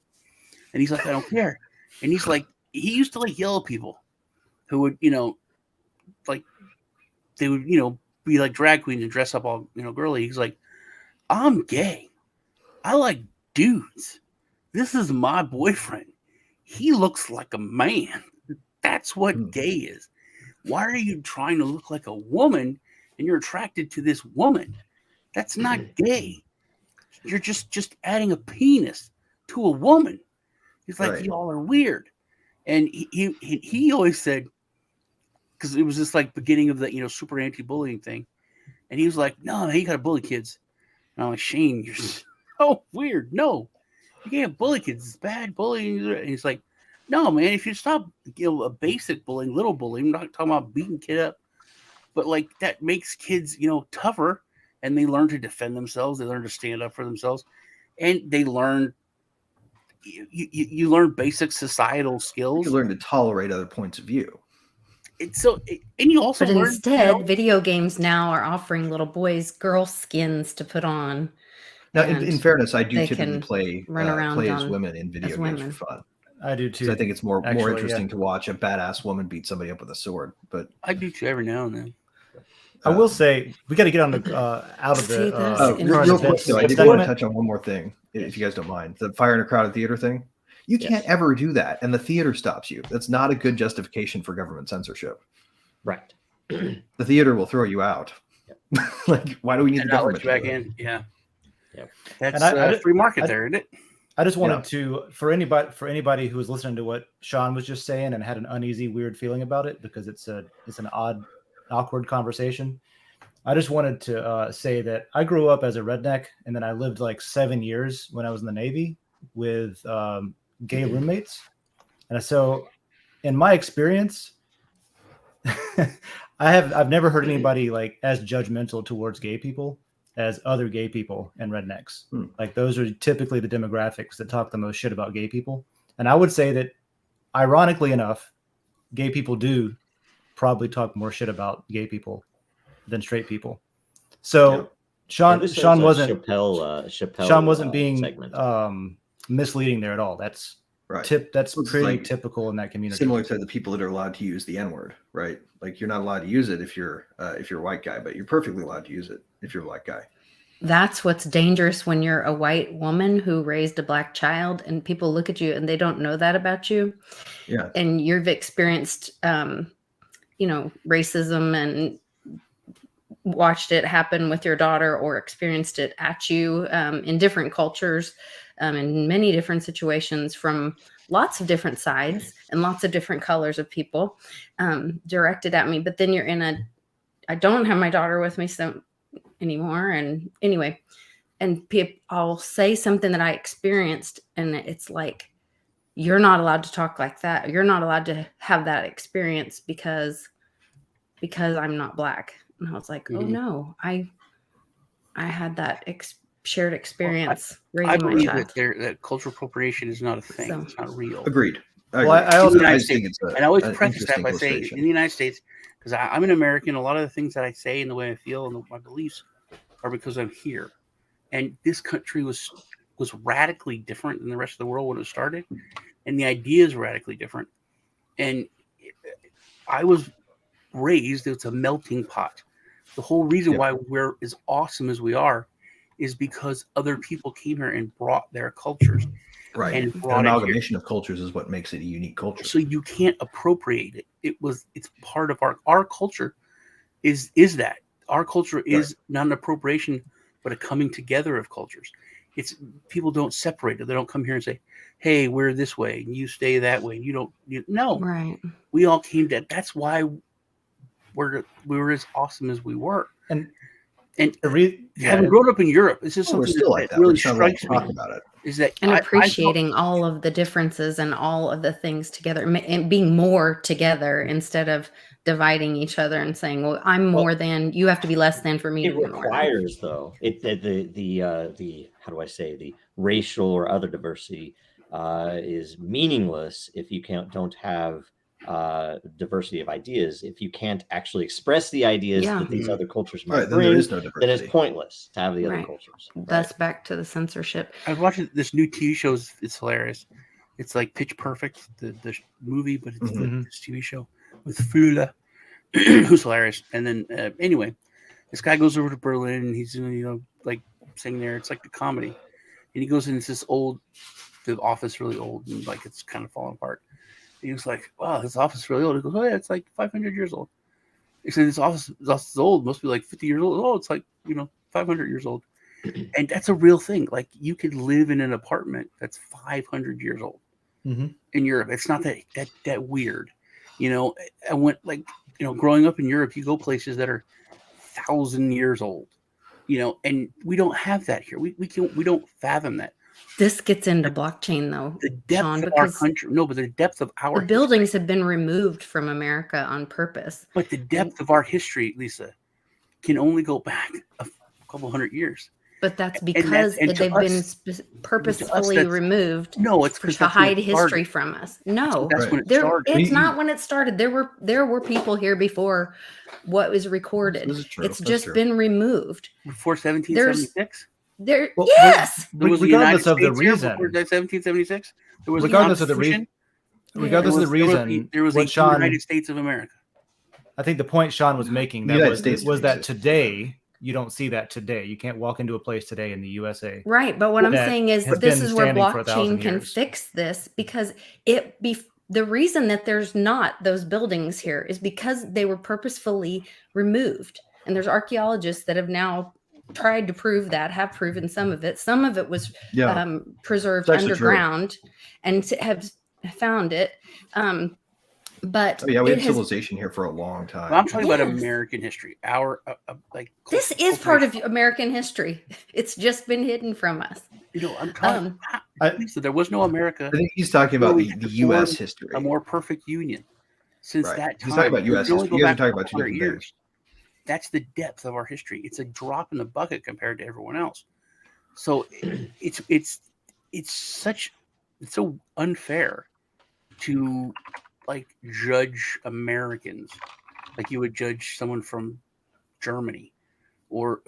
And he's like, I don't care. And he's like, he used to like yell at people who would, like they would, be like drag queens and dress up all, girly. He's like, I'm gay. I like dudes. This is my boyfriend. He looks like a man. That's what gay is. Why are you trying to look like a woman and you're attracted to this woman? That's not gay. You're just adding a penis to a woman. He's like, y'all are weird. And he always said, because it was just like beginning of the, super anti-bullying thing. And he was like, no, man, you got to bully kids. And I'm like, Shane, you're so weird. No, you can't bully kids. It's bad bullying. And he's like, no, man, if you stop, a basic bullying, little bullying, I'm not talking about beating a kid up, but like that makes kids, tougher, and they learn to defend themselves. They learn to stand up for themselves, and they learn, you learn basic societal skills. You learn to tolerate other points of view. And you also but learn, instead, video games now are offering little boys girl skins to put on. Now, in fairness, I do they typically can run around play as women in video games for fun. I do too. I think it's more interesting to watch a badass woman beat somebody up with a sword. But I do too every now and then. I will say we got to get on the out of the. Real quick, though, I did want to touch on one more thing, if you guys don't mind. The fire in a crowded theater thing. You can't ever do that, and the theater stops you. That's not a good justification for government censorship. Right. The theater will throw you out. Like, why do we need the government back in? Yeah. Yep. That's free market there, isn't it? I just wanted to, for anybody who was listening to what Sean was just saying and had an uneasy, weird feeling about it, because it's an awkward conversation. I just wanted to say that I grew up as a redneck, and then I lived like 7 years when I was in the Navy with gay roommates. And so in my experience, I've never heard anybody like as judgmental towards gay people as other gay people and rednecks. Like those are typically the demographics that talk the most shit about gay people. And I would say that, ironically enough, gay people do probably talk more shit about gay people than straight people. So Sean wasn't being misleading there at all. That's right. That's pretty typical in that community. Similar to the people that are allowed to use the N-word, right? Like you're not allowed to use it if you're a white guy, but you're perfectly allowed to use it if you're a black guy. That's what's dangerous when you're a white woman who raised a black child and people look at you and they don't know that about you. Yeah. And you've experienced, racism and watched it happen with your daughter or experienced it at you in different cultures, in many different situations from lots of different sides and lots of different colors of people directed at me. But then I don't have my daughter with me anymore. And anyway, and I'll say something that I experienced and it's like, you're not allowed to talk like that. You're not allowed to have that experience because I'm not black. And I was like, oh no, I had that shared experience raising my child. That cultural appropriation is not a thing. So, it's not real. Agreed. Well, I also think it's and I always preface that by saying in the United States, because I'm an American, a lot of the things that I say and the way I feel and my beliefs are because I'm here. And this country was radically different than the rest of the world when it started. And the ideas were radically different. And I was raised, it's a melting pot. The whole reason why we're as awesome as we are is because other people came here and brought their cultures. Right. And the amalgamation of cultures is what makes it a unique culture. So you can't appropriate it. It's part of our culture is that. Our culture is not an appropriation, but a coming together of cultures. it's people don't separate it. They don't come here and say, hey, we're this way and you stay that way. No, Right. We all came to, that's why we were as awesome as we were. And having grown up in Europe, it's just something that really strikes me. About it. Is that and appreciating all of the differences and all of the things together and being more together instead of dividing each other and saying, well, I'm more than, you have to be less than for me to be more. It requires, though, the how do I say, the racial or other diversity is meaningless if you don't have diversity of ideas. If you can't actually express the ideas that these other cultures might bring, then it's pointless to have the other cultures. That's back to the censorship. I was watching this new TV show. It's hilarious. It's like Pitch Perfect, the movie, but it's this TV show with Fula, who's hilarious. And then anyway, this guy goes over to Berlin and he's like sitting there. It's like the comedy, and he goes in. It's this the office really old and like it's kind of falling apart. He was like, wow, this office is really old. He goes, oh, yeah, it's like 500 years old. He said, this office is old. Must be like 50 years old. Oh, it's like, 500 years old. And that's a real thing. Like, you could live in an apartment that's 500 years old in Europe. It's not that weird. I went, growing up in Europe, you go places that are 1,000 years old, and we don't have that here. We don't fathom that. This gets into blockchain, though. The depth of our country. No, but the depth of our buildings have been removed from America on purpose. But the depth of our history, Lisa, can only go back a couple hundred years. But that's because they've been purposefully removed. No, it's to hide history from us. No, that's when it started. It's not when it started. There were people here before what was recorded. It's just been removed before 1776. Yes. Regardless of the reason. 1776. There was regardless of the reason. There was the United States of America. I think the point Sean was making was that today you don't see that today. You can't walk into a place today in the USA. Right, but what I'm saying is this is where blockchain can fix this, because the reason that there's not those buildings here is because they were purposefully removed, and there's archaeologists that have now tried to prove that, have proven some of it. Some of it was preserved underground and have found it. But we had civilization here for a long time. Well, I'm talking about American history. Our this is part of American history. It's just been hidden from us. I'm talking. There was no America. I think he's talking about the U.S. history, a more perfect union. Since that time, he's talking about U.S. history. You guys are talking about 2 different years. That's the depth of our history. It's a drop in the bucket compared to everyone else. So it's so unfair to judge Americans like you would judge someone from Germany or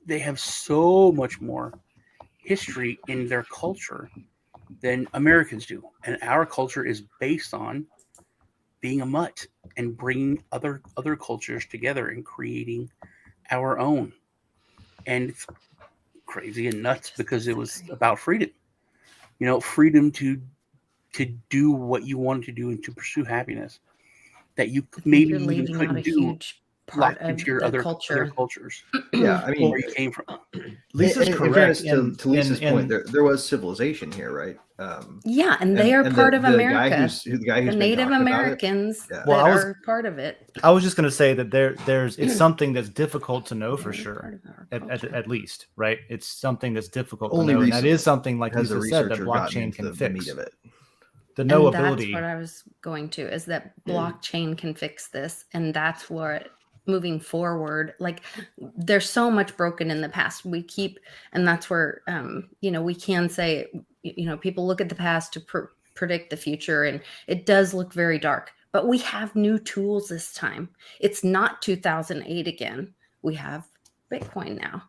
they have so much more history in their culture than Americans do. And our culture is based on being a mutt and bringing other cultures together and creating our own. And it's crazy and nuts because it was about freedom. Freedom to do what you wanted to do and to pursue happiness that you maybe even couldn't do locked into your other cultures. Yeah, I mean, where you came from. Lisa's correct. To Lisa's point, there was civilization here, right? And they are part of America. The Native Americans are part of it. I was just going to say that it's something that's difficult to know for sure, at least, right? It's something that's difficult to know, and that is something, like Lisa said, that blockchain can fix. The knowability. That's what I was going to, is that blockchain can fix this, and that's what moving forward. There's so much broken in the past. And that's where we can say, people look at the past to predict the future, and it does look very dark. But we have new tools this time. It's not 2008 again. We have Bitcoin now.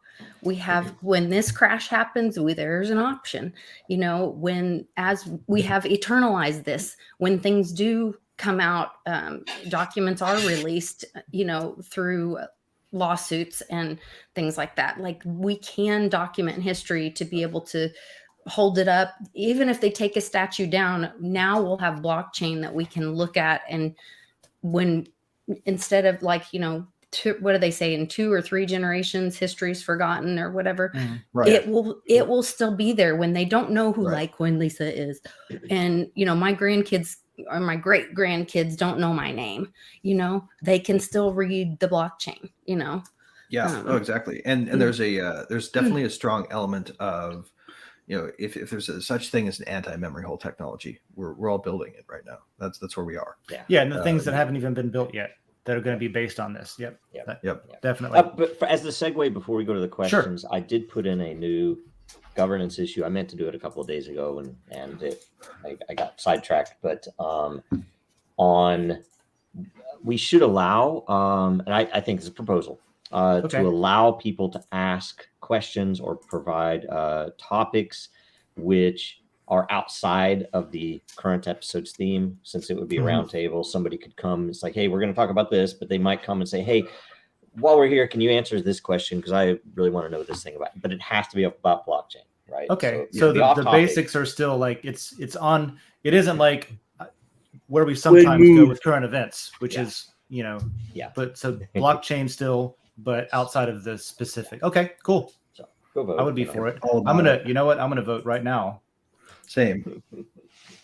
We have, when this crash happens, there's an option, as we have eternalized this, when things do come out, documents are released, through lawsuits and things like that. We can document history to be able to hold it up. Even if they take a statue down, now we'll have blockchain that we can look at. And instead of what do they say, in 2 or 3 generations, history's forgotten or whatever. Right. It will still be there when they don't know who Right. Like When Lisa is. And, you know, my grandkids or my great grandkids don't know my name, you know, they can still read the blockchain, you know? Yeah. Oh, exactly. And there's definitely a strong element of, you know, if there's such thing as an anti-memory hole technology, we're all building it right now. That's where we are. Yeah. And the things that haven't even been built yet that are going to be based on this. Yep. Definitely. But as the segue, before we go to the questions, I did put in a new governance issue. I meant to do it a couple of days ago, and I got sidetracked. But we should allow, and I think it's a proposal, to allow people to ask questions or provide topics which are outside of the current episode's theme, since it would be a roundtable. Somebody could come. It's like, hey, we're going to talk about this, but they might come and say, hey, while we're here, can you answer this question? Because I really want to know this thing about it. But it has to be about blockchain, right? Okay. So the basics are still like it's on. It isn't like where we sometimes go with current events, which is, you know, But so blockchain still, but outside of the specific. Okay, cool. So go vote. I would be for it. You know what? I'm gonna vote right now. Same.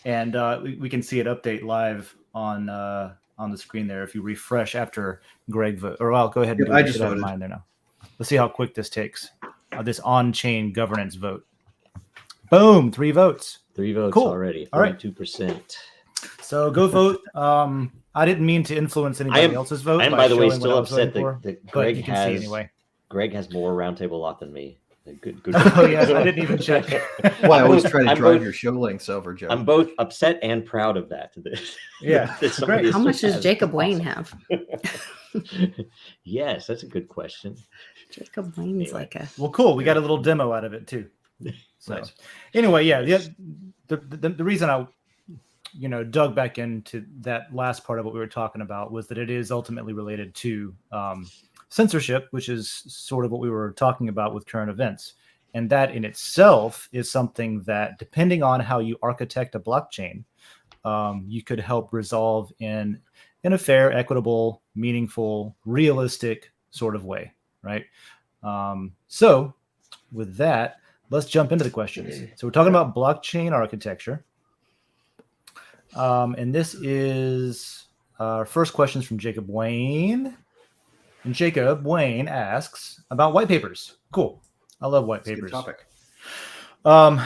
And we can see it update live on the screen there if you refresh after Greg vote. Or I'll go ahead and do I it. just Should have voted. mine there now. Let's see how quick this takes. This on-chain governance vote. Boom! 3 votes. 3 votes Cool. already. 42%. So go vote. I didn't mean to influence anybody else's vote. I am, by the way, still what I was upset voting for, that but Greg you can see anyway. Greg has more roundtable lot than me. Good. Oh yeah, I didn't even check. Well, I always try to drive your show lengths over, Joe. I'm both upset and proud of that. Yeah. How much does Jacob Wayne have? Yes, that's a good question. Jacob Wayne's like a... Well, cool. We got a little demo out of it too. So Nice. Anyway, the reason I dug back into that last part of what we were talking about was that it is ultimately related to censorship, which is sort of what we were talking about with current events. And that in itself is something that, depending on how you architect a blockchain, you could help resolve in a fair, equitable, meaningful, realistic sort of way, right? So with that, let's jump into the questions. So we're talking about blockchain architecture. And this is our first questions from Jacob Wayne. And Jacob Wayne asks about white papers. Cool. I love white papers. Good topic. Man,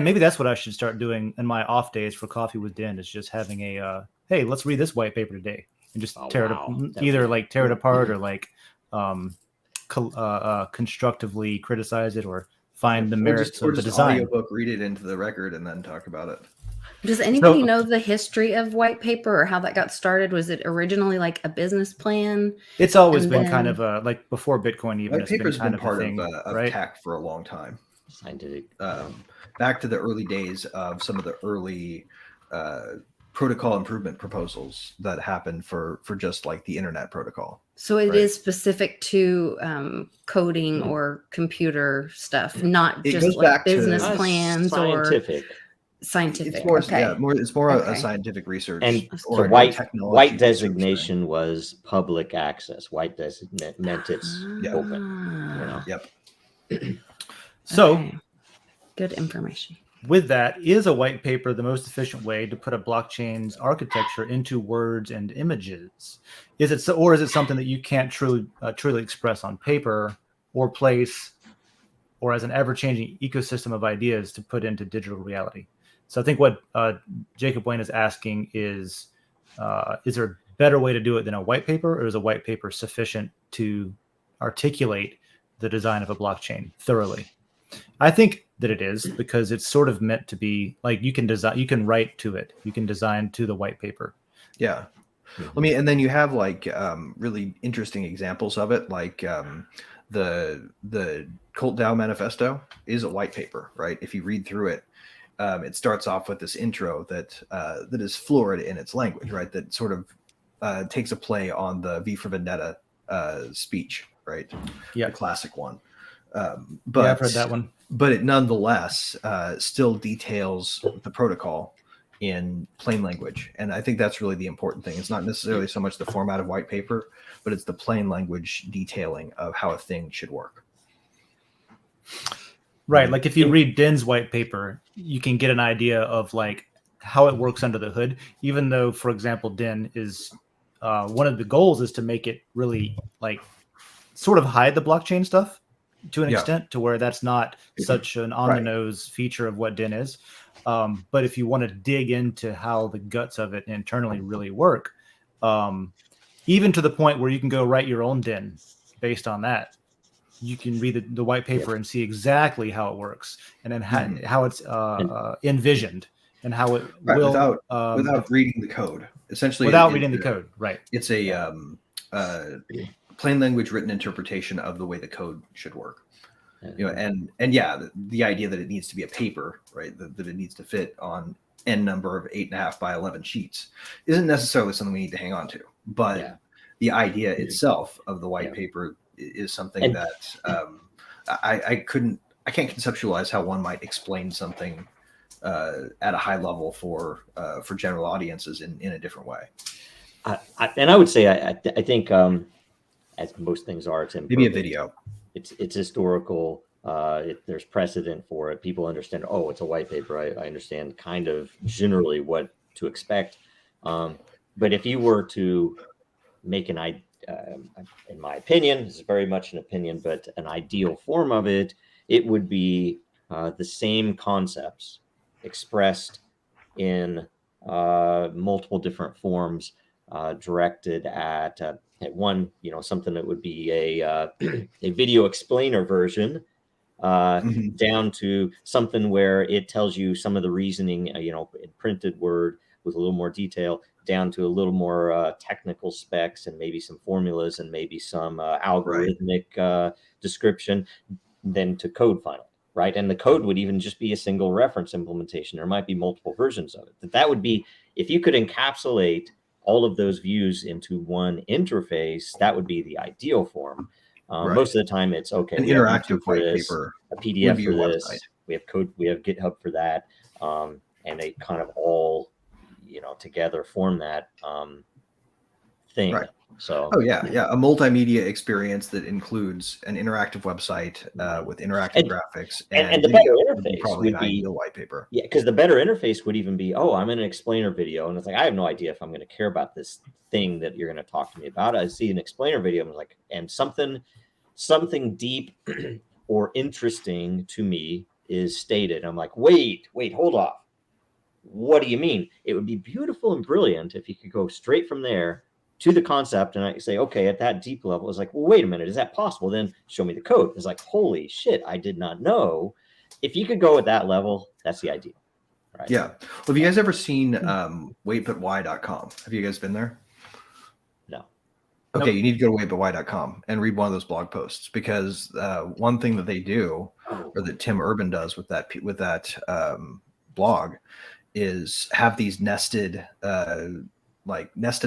maybe that's what I should start doing in my off days for Coffee with Den, is just having a, hey, let's read this white paper today, and just tear it apart or like constructively criticize it or find the merits of the design. Audiobook, read it into the record, and then talk about it. Does anybody know the history of white paper or how that got started? Was it originally like a business plan? It's always been kind of like before Bitcoin even. White paper's been part of right? tech for a long time. Scientific. Back to the early days of some of the early protocol improvement proposals that happened for just like the internet protocol. So it is specific to coding or computer stuff, not just like business plans scientific. Scientific. It's more, it's more a scientific research. And the white designation was public access. White meant it's open. Yep. So, good information. With that, is a white paper the most efficient way to put a blockchain's architecture into words and images? Is it or is it something that you can't truly express on paper or place, or as an ever-changing ecosystem of ideas to put into digital reality? So I think what Jacob Wayne is asking is there a better way to do it than a white paper, or is a white paper sufficient to articulate the design of a blockchain thoroughly? I think that it is, because it's sort of meant to be like you can write to it, you can design to the white paper. Yeah. I mean, and then you have like really interesting examples of it, like the Cult DAO manifesto is a white paper, right? If you read through it, it starts off with this intro that is florid in its language, right? That sort of takes a play on the V for Vendetta speech, right? Yeah, the classic one. But I've heard that one. But it nonetheless still details the protocol in plain language. And I think that's really the important thing. It's not necessarily so much the format of white paper, but it's the plain language detailing of how a thing should work. Right. Like if you read Din's white paper, you can get an idea of like how it works under the hood, even though, for example, Din is one of the goals is to make it really like sort of hide the blockchain stuff to an extent, to where that's not such an on the nose feature of what Din is. But if you want to dig into how the guts of it internally really work, even to the point where you can go write your own Din based on that, you can read the white paper and see exactly how it works, and then how it's envisioned, and how it will without reading the code. Essentially, without reading the code, right? It's a plain language written interpretation of the way the code should work. You know, and the idea that it needs to be a paper, right? That it needs to fit on n number of 8.5 by 11 sheets isn't necessarily something we need to hang on to. But the idea itself of the white paper is something that I can't conceptualize how one might explain something at a high level for general audiences in a different way. And I would say I think as most things are, it's maybe a video. It's historical. There's precedent for it. People understand. Oh, it's a white paper. I understand kind of generally what to expect. But if you were to make in my opinion, this is very much an opinion, but an ideal form of it, it would be the same concepts expressed in multiple different forms, directed at one, something that would be a video explainer version, down to something where it tells you some of the reasoning, in printed word with a little more detail, down to a little more technical specs and maybe some formulas and maybe some algorithmic description, then to code finally, right? And the code would even just be a single reference implementation. There might be multiple versions of it. That would be, if you could encapsulate all of those views into one interface, that would be the ideal form. Most of the time it's okay. An interactive white paper, a PDF for this. Website. We have code, we have GitHub for that. And they kind of all, together form that thing. Right. So, a multimedia experience that includes an interactive website with interactive graphics, and the better interface would be the white paper. Yeah, because the better interface would even be, I'm in an explainer video, and it's like I have no idea if I'm going to care about this thing that you're going to talk to me about. I see an explainer video, and I'm like, and something deep or interesting to me is stated. I'm like, wait, hold off. What do you mean? It would be beautiful and brilliant if you could go straight from there to the concept, and I say, okay, at that deep level, it's like, well, wait a minute, is that possible? Then show me the code. It's like, holy shit, I did not know. If you could go at that level, that's the ideal. Right? Yeah. Well, have you guys ever seen waitbutwhy.com? Have you guys been there? No. Okay, Nope. You need to go to waitbutwhy.com and read one of those blog posts, because one thing that they do, or that Tim Urban does with that blog, is have these nested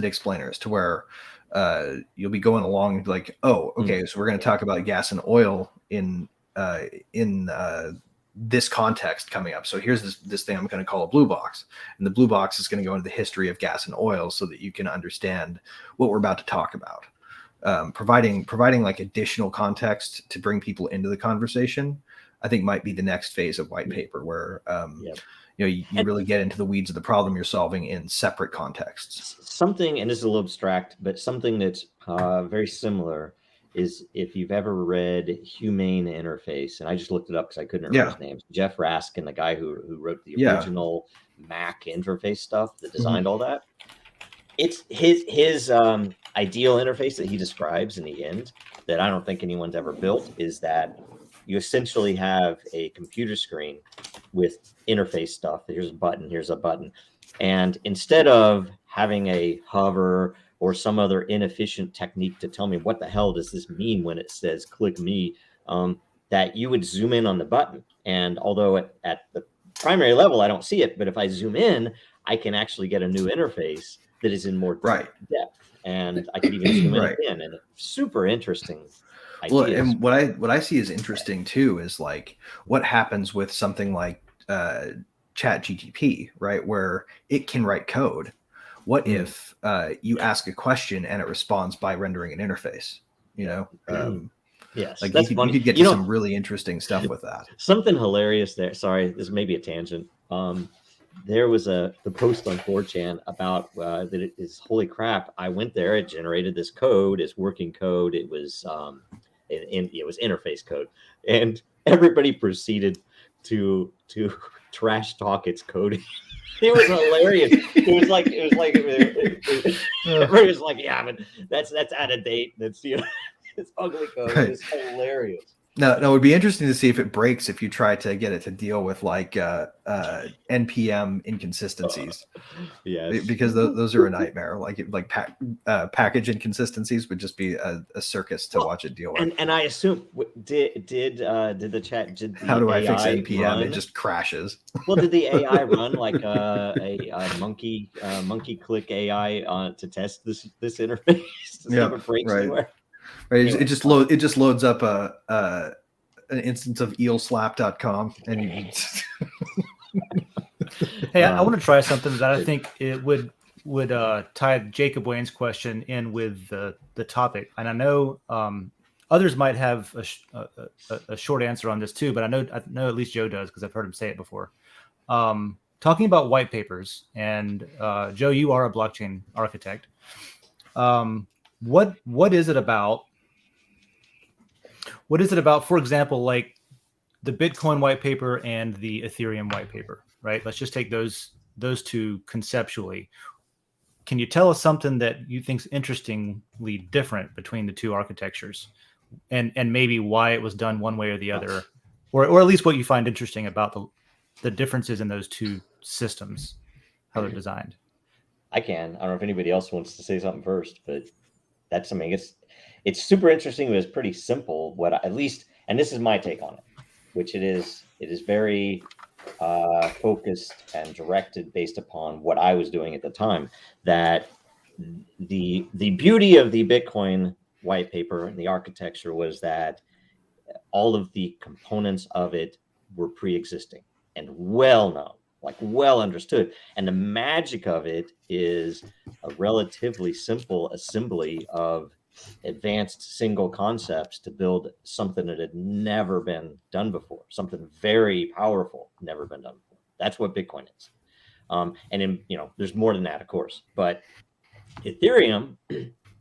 explainers, to where you'll be going along and be like, so we're going to talk about gas and oil in this context coming up. So here's this thing I'm going to call a blue box, and the blue box is going to go into the history of gas and oil so that you can understand what we're about to talk about. Providing like additional context to bring people into the conversation, I think might be the next phase of white paper, where you really get into the weeds of the problem you're solving in separate contexts. Something, and this is a little abstract, but something that's very similar is, if you've ever read Humane Interface, and I just looked it up because I couldn't remember his name. Jeff Raskin, the guy who wrote the original Mac interface stuff, that designed all that. It's his ideal interface that he describes in the end, that I don't think anyone's ever built, is that you essentially have a computer screen with interface stuff. Here's a button. And instead of having a hover or some other inefficient technique to tell me what the hell does this mean when it says click me, that you would zoom in on the button. And although at the primary level, I don't see it, but if I zoom in, I can actually get a new interface that is in more depth. And I can even zoom in again. And it's super interesting. Well, and what I see as interesting too is like what happens with something like Chat GTP, right, where it can write code. What if you ask a question and it responds by rendering an interface? You know, yes, like that's you funny. could get to some really interesting stuff with that. Something hilarious there. Sorry, this may be a tangent. There was the post on 4chan about that it is, holy crap, I went there, it generated this code, it's working code, it was it was interface code, and everybody proceeded to trash talk its coding. It was hilarious. Everybody was like, yeah, but that's out of date. That's, you know, it's ugly code. Right. It's hilarious. No, it would be interesting to see if it breaks if you try to get it to deal with like NPM inconsistencies. Yes, because those are a nightmare. Like package inconsistencies would just be a circus to watch it deal with. And I assume did the chat did the how do I AI fix NPM? run? It just crashes. Well, did the AI run like a monkey click AI to test this interface to see if it breaks anywhere? Right. Anyway, It just loads up an instance of eelslap.com and you Hey, I want to try something that I think it would tie Jacob Wayne's question in with the topic. And I know others might have a short answer on this too, but I know at least Joe does because I've heard him say it before. Talking about white papers, and Joe, you are a blockchain architect. What is it about? What is it about, for example, like the Bitcoin white paper and the Ethereum white paper, right? Let's just take those two conceptually. Can you tell us something that you think is interestingly different between the two architectures, and maybe why it was done one way or the other, or at least what you find interesting about the differences in those two systems, how they're designed? I don't know if anybody else wants to say something first, but that's something. It's super interesting, but it's pretty simple. At least, and this is my take on it, which it is very focused and directed based upon what I was doing at the time. That the beauty of the Bitcoin white paper and the architecture was that all of the components of it were pre-existing and well known, like well understood. And the magic of it is a relatively simple assembly of advanced single concepts to build something that had never been done before, something very powerful, never been done before. That's what Bitcoin is. And there's more than that, of course. But Ethereum,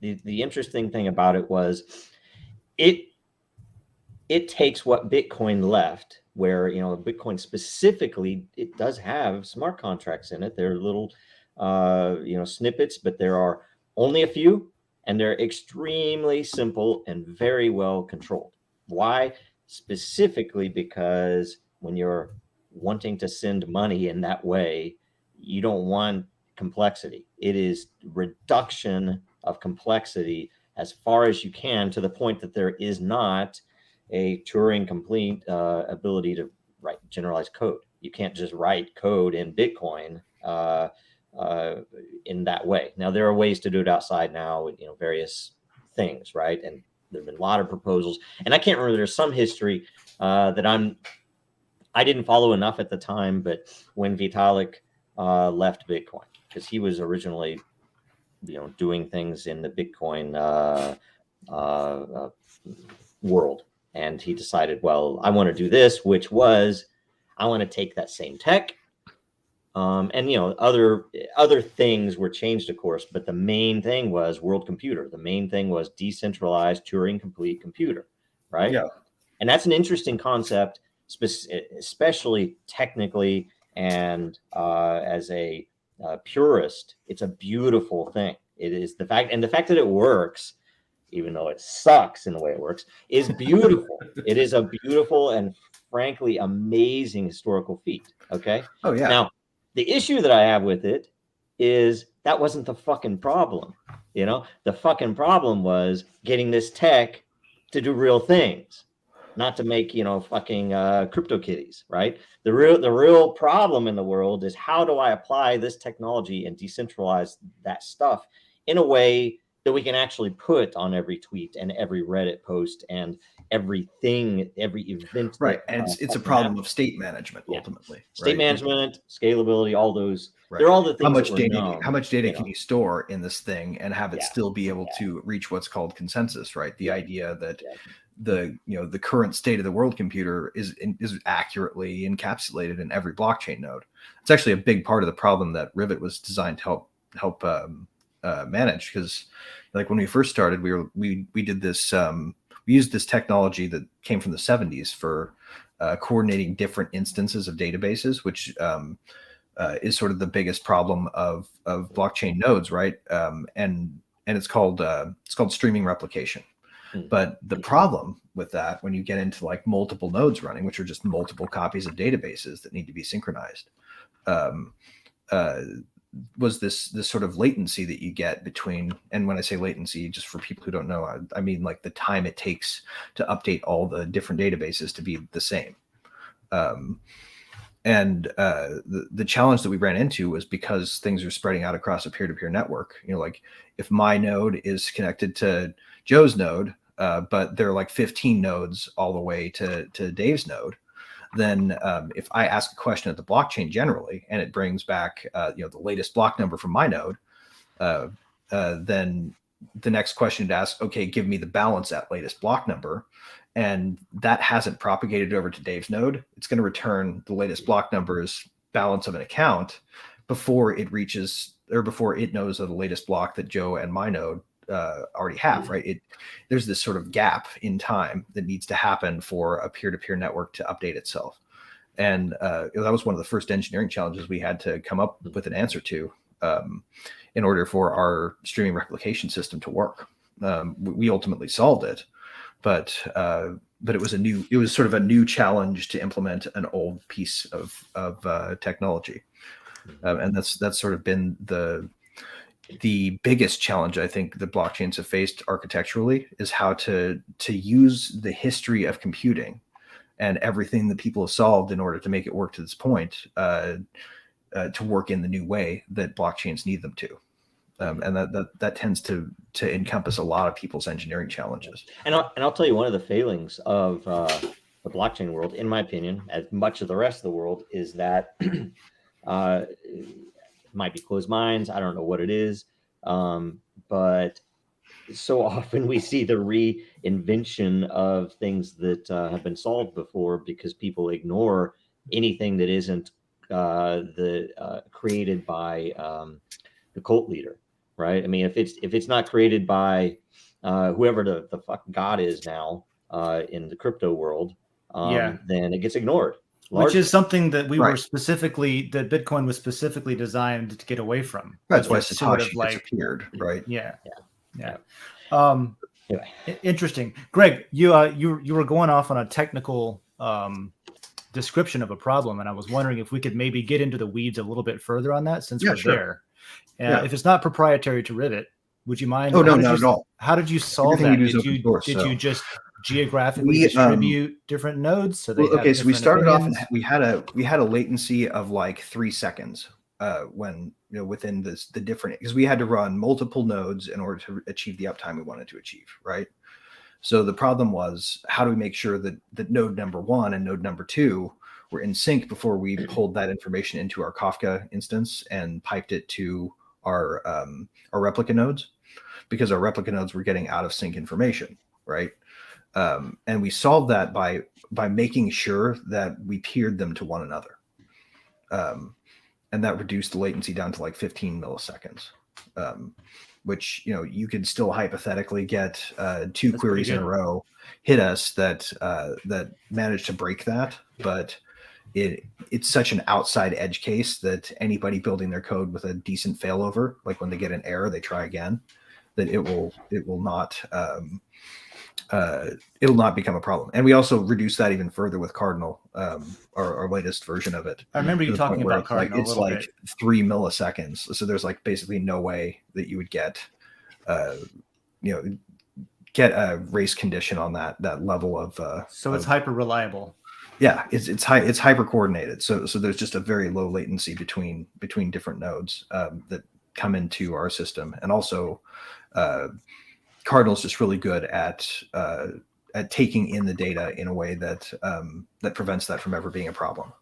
the interesting thing about it was it takes what Bitcoin left, where Bitcoin specifically, it does have smart contracts in it. They're little snippets, but there are only a few. And they're extremely simple and very well controlled. Why? Specifically because when you're wanting to send money in that way, you don't want complexity. It is reduction of complexity as far as you can, to the point that there is not a Turing complete ability to write generalized code. You can't just write code in Bitcoin in that way. Now, there are ways to do it outside now with various things, right? And there have been a lot of proposals, and I can't remember. There's some history that I didn't follow enough at the time, but when Vitalik left Bitcoin, because he was originally doing things in the Bitcoin world, and he decided, well, I want to do this, which was I want to take that same tech. And other things were changed, of course, but the main thing was world computer. The main thing was decentralized Turing complete computer, right? Yeah. And that's an interesting concept, especially technically, and as a purist, it's a beautiful thing. It is the fact that it works, even though it sucks in the way it works, is beautiful. It is a beautiful and frankly amazing historical feat. Okay. Oh yeah. Now, the issue that I have with it is that wasn't the fucking problem. The fucking problem was getting this tech to do real things, not to make, fucking crypto kitties, right? The real problem in the world is, how do I apply this technology and decentralize that stuff in a way that we can actually put on every tweet and every Reddit post and everything, every event. Right. That, And it's a problem of state management, Yeah. ultimately. State right? management, scalability, all those. Right. They're all the things how much that were data known, how much data can you store in this thing and have it Yeah. still be able Yeah. to reach what's called consensus, right? The Yeah. idea that Yeah. the current state of the world computer is accurately encapsulated in every blockchain node. It's actually a big part of the problem that Rivet was designed to help manage, because like when we first started, we did this we used this technology that came from the 70s for coordinating different instances of databases, which is sort of the biggest problem of blockchain nodes, right? And it's called streaming replication. But the problem with that, when you get into like multiple nodes running, which are just multiple copies of databases that need to be synchronized, was this sort of latency that you get between, and when I say latency, just for people who don't know, I mean like the time it takes to update all the different databases to be the same. And the challenge that we ran into was because things are spreading out across a peer-to-peer network. Like if my node is connected to Joe's node, but there are like 15 nodes all the way to Dave's node, then if I ask a question at the blockchain generally, and it brings back the latest block number from my node, then the next question to ask, okay, give me the balance at latest block number. And that hasn't propagated over to Dave's node. It's going to return the latest block number's balance of an account before it reaches, or before it knows of the latest block that Joe and my node already have, right? There's this sort of gap in time that needs to happen for a peer-to-peer network to update itself. And that was one of the first engineering challenges we had to come up with an answer to in order for our streaming replication system to work. We ultimately solved it, but it was sort of a new challenge to implement an old piece of technology. And that's sort of been the biggest challenge I think the blockchains have faced architecturally, is how to use the history of computing and everything that people have solved in order to make it work to this point to work in the new way that blockchains need them to. And that tends to encompass a lot of people's engineering challenges. And I'll tell you, one of the failings of the blockchain world, in my opinion, as much of the rest of the world, is that might be closed minds. I don't know what it is. But so often we see the reinvention of things that have been solved before, because people ignore anything that isn't created by the cult leader, right? I mean, if it's not created by whoever the fuck God is now in the crypto world, then it gets ignored. Which is something that we Right. were specifically, that Bitcoin was specifically designed to get away from. That's why It's Satoshi sort of like, disappeared, right? Yeah. Anyway. Interesting. Greg, you were going off on a technical description of a problem, and I was wondering if we could maybe get into the weeds a little bit further on that, since we're sure. there. If it's not proprietary to Rivet, would you mind? Oh, no, not at all. How did you solve Everything that? we do is open source, Did so. you just geographically distribute different nodes? So they Okay, so we started off and we had a latency of like 3 seconds when within the different, because we had to run multiple nodes in order to achieve the uptime we wanted to achieve, right? So the problem was, how do we make sure that node number 1 and node number 2 were in sync before we pulled that information into our Kafka instance and piped it to our replica nodes, because our replica nodes were getting out of sync information, right? And we solved that by making sure that we peered them to one another. And that reduced the latency down to like 15 milliseconds, which, you could still hypothetically get 2 queries in a row hit us that managed to break that. But it's such an outside edge case that anybody building their code with a decent failover, like when they get an error, they try again, that it'll not become a problem. And we also reduce that even further with Cardinal, our latest version of it. I remember you talking about Cardinal. It's like 3 milliseconds. So there's like basically no way that you would get a race condition on that level of. So it's hyper reliable. Yeah, it's hyper coordinated. So there's just a very low latency between different nodes that come into our system. And also, Cardinal's just really good at taking in the data in a way that that prevents that from ever being a problem.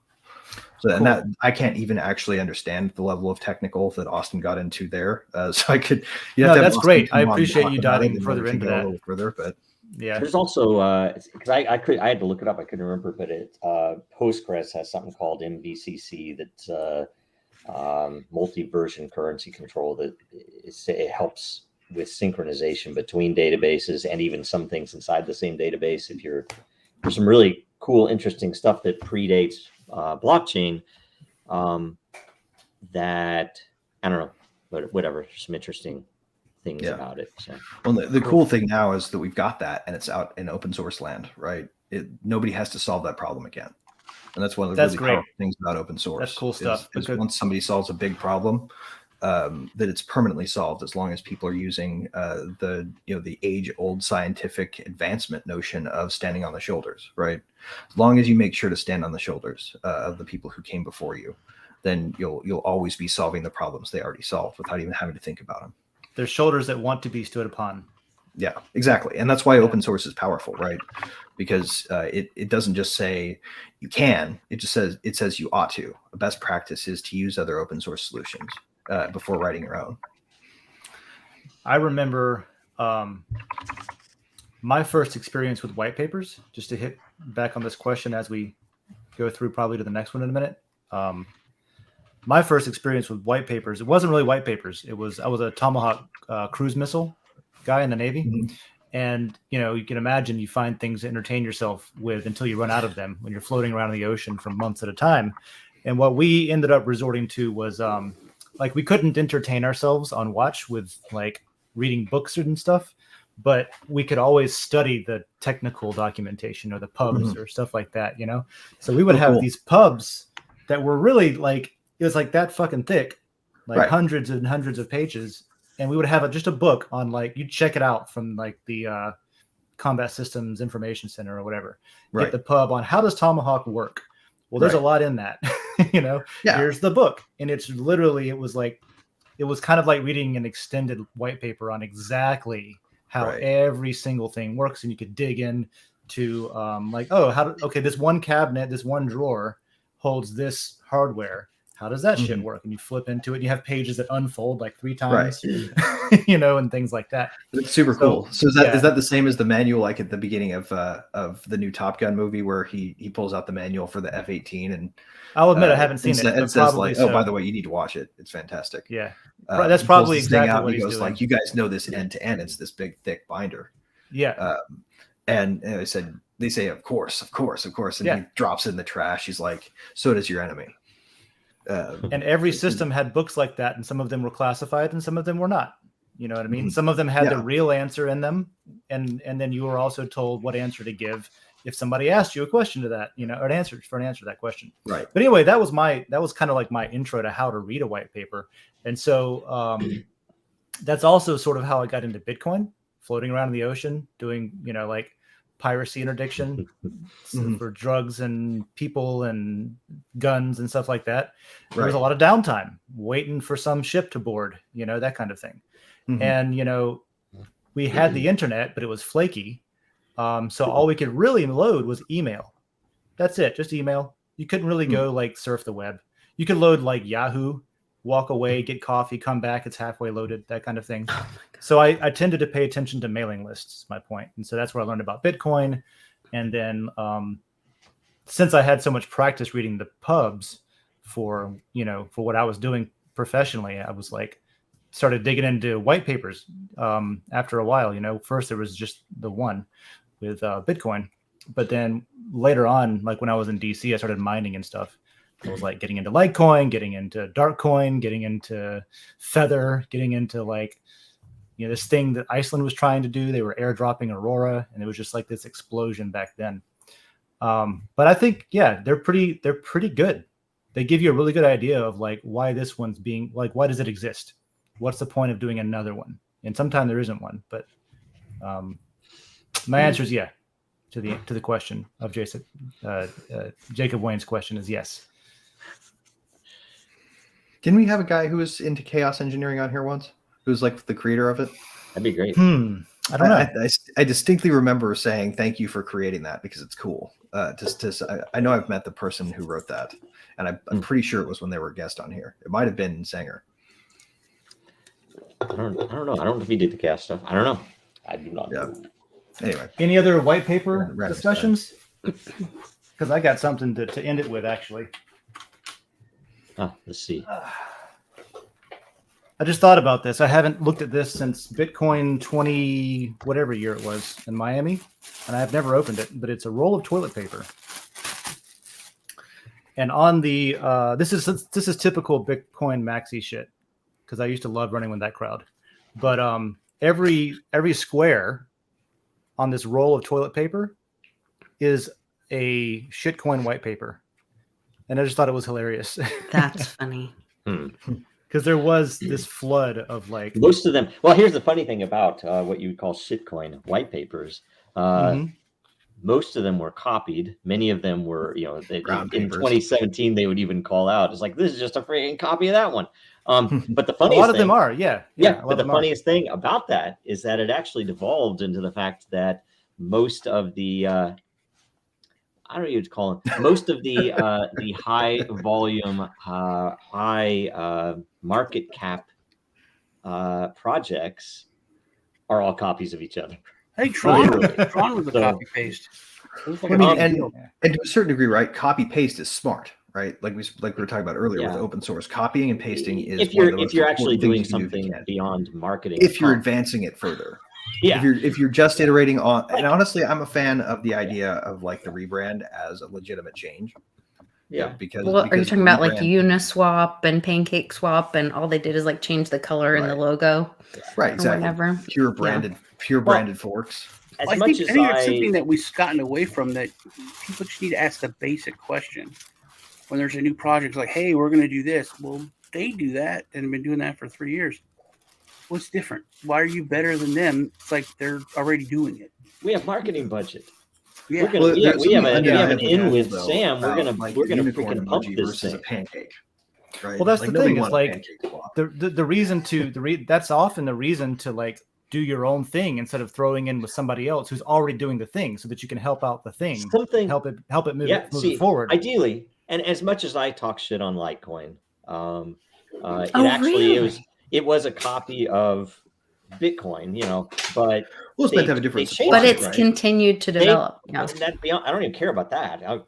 So, cool. And that I can't even actually understand the level of technical that Austin got into there. So I could. No, that's great. I appreciate you diving further into that. A little further, but yeah. There's also because I had to look it up. I couldn't remember, but Postgres has something called MVCC that's multi-version currency control that it helps with synchronization between databases and even some things inside the same database. There's some really cool, interesting stuff that predates blockchain that I don't know, but whatever. There's some interesting things about it. So. Well, the cool thing now is that we've got that, and it's out in open source land, right? Nobody has to solve that problem again, and that's one of the really powerful things about open source. That's cool stuff. Is once somebody solves a big problem, that it's permanently solved as long as people are using the age-old scientific advancement notion of standing on the shoulders, right? As long as you make sure to stand on the shoulders of the people who came before you, then you'll always be solving the problems they already solved without even having to think about them. There's shoulders that want to be stood upon. Yeah, exactly. And that's why open source is powerful, right? Because it doesn't just say you can, it says you ought to. A best practice is to use other open source solutions before writing your own. I remember my first experience with white papers, just to hit back on this question as we go through probably to the next one in a minute. My first experience with white papers, it wasn't really white papers. I was a Tomahawk cruise missile guy in the Navy. Mm-hmm. And, you can imagine you find things to entertain yourself with until you run out of them when you're floating around in the ocean for months at a time. And what we ended up resorting to was we couldn't entertain ourselves on watch with reading books and stuff, but we could always study the technical documentation or the pubs or stuff like that, So we would have these pubs that were really it was that fucking thick, hundreds and hundreds of pages. And we would have just a book on you check it out from the Combat Systems Information Center or whatever. Right. Get the pub on how does Tomahawk work? Well, there's a lot in that, Here's the book. And it's literally, it was kind of like reading an extended white paper on exactly how every single thing works. And you could dig in to this one cabinet, this one drawer holds this hardware. How does that shit work? And you flip into it and you have pages that unfold 3 times, and things like that. It's super cool. So is that the same as the manual at the beginning of the new Top Gun movie where he pulls out the manual for the F-18 and I'll admit I haven't seen it. It says by the way, you need to watch it. It's fantastic. Yeah. That's probably exactly what he's doing. You guys know this end to end. It's this big thick binder. Yeah. And they say, of course. And he drops it in the trash. He's like, so does your enemy. And every system had books like that, and some of them were classified and some of them were not. You know what I mean? Some of them had the real answer in them, and then you were also told what answer to give if somebody asked you a question to that, or an answer to that question. Right. But anyway, that was kind of my intro to how to read a white paper. And so that's also sort of how I got into Bitcoin, floating around in the ocean, doing, piracy interdiction for drugs and people and guns and stuff like that. There was a lot of downtime waiting for some ship to board, that kind of thing. And, we had the internet, but it was flaky. So all we could really load was email. That's it. Just email. You couldn't really go surf the web. You could load Yahoo, walk away, get coffee, come back. It's halfway loaded, that kind of thing. So I tended to pay attention to mailing lists, is my point. And so that's where I learned about Bitcoin. And then since I had so much practice reading the pubs for what I was doing professionally, I was started digging into white papers after a while. First there was just the one with Bitcoin. But then later on, when I was in DC, I started mining and stuff. I was getting into Litecoin, getting into Darkcoin, getting into Feather, getting into this thing that Iceland was trying to do. They were airdropping Aurora, and it was just this explosion back then. But I think, they're pretty good. They give you a really good idea of why this one's being why does it exist? What's the point of doing another one? And sometimes there isn't one, but my answer is to the question of Jacob Wayne's question is yes. Didn't we have a guy who was into chaos engineering on here once? Who was like the creator of it? That'd be great. I don't know. I distinctly remember saying thank you for creating that because it's cool. I know I've met the person who wrote that, and I'm pretty sure it was when they were a guest on here. It might have been Sanger. I don't know. I don't know if he did the cast stuff. I don't know. I do not know. Anyway, Any other white paper discussions? Because I got something to end it with, actually. Let's see. I just thought about this. I haven't looked at this since Bitcoin 20, whatever year it was, in Miami, and I've never opened it, but it's a roll of toilet paper. And on the, this is typical Bitcoin maxi shit, because I used to love running with that crowd. But every square on this roll of toilet paper is a shitcoin white paper. And I just thought it was hilarious. That's funny. Because there was this flood of like most of them. Well, here's the funny thing about what you would call shitcoin white papers. Most of them were copied. Many of them were, in 2017, they would even call out, it's like, this is just a freaking copy of that one. But the funniest a lot of them are, yeah. But the funniest thing about that is that it actually devolved into the fact that most of the I don't know what you'd call them. Most of the high volume, high market cap projects are all copies of each other. I think Tron was a copy paste. And to a certain degree, right? Copy paste is smart, right? Like we were talking about earlier with open source, copying and pasting is if you're actually doing something beyond marketing. If you're advancing it further. Yeah. If you're just iterating on, and honestly, I'm a fan of the idea of like the rebrand as a legitimate change. Yeah, because are you talking about like Uniswap and Pancake Swap and all they did is like change the color and the logo? Right, exactly. Whatever. Pure branded forks. I think it's something that we've gotten away from, that people just need to ask the basic question. When there's a new project, it's like, hey, we're going to do this. Well, they do that and have been doing that for 3 years. What's different? Why are you better than them? It's like they're already doing it. We have marketing budget. Yeah, we have an in with Sam. We're gonna freaking pump this thing. A pancake. Right? Well, that's the thing. Is like the reason that's often the reason to like do your own thing instead of throwing in with somebody else who's already doing the thing, so that you can help out the thing, help it move it forward. Ideally, and as much as I talk shit on Litecoin, it was a copy of Bitcoin, but it's meant to have a different supply, but it's continued to develop. I don't even care about that. I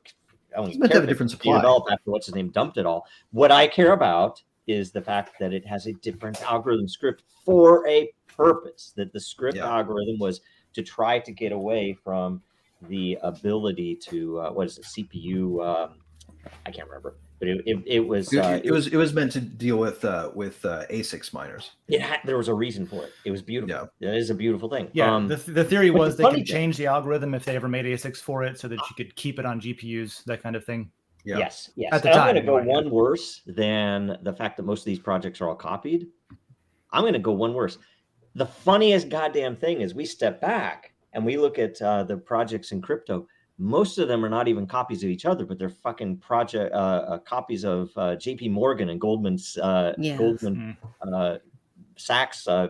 don't even care to have a different supply. Develop after what's his name dumped it all. What I care about is the fact that it has a different algorithm script for a purpose. That the script algorithm was to try to get away from the ability to CPU. I can't remember. But it was meant to deal with ASICs miners. There was a reason for it. It was beautiful. Yeah. It is a beautiful thing. Yeah. The theory was they could change the algorithm if they ever made ASICs for it, so that you could keep it on GPUs, that kind of thing. Yeah. Yes. At the time, I'm going to go one worse than the fact that most of these projects are all copied. I'm going to go one worse. The funniest goddamn thing is we step back and we look at the projects in crypto. Most of them are not even copies of each other, but they're fucking project copies of JP Morgan and Goldman Sachs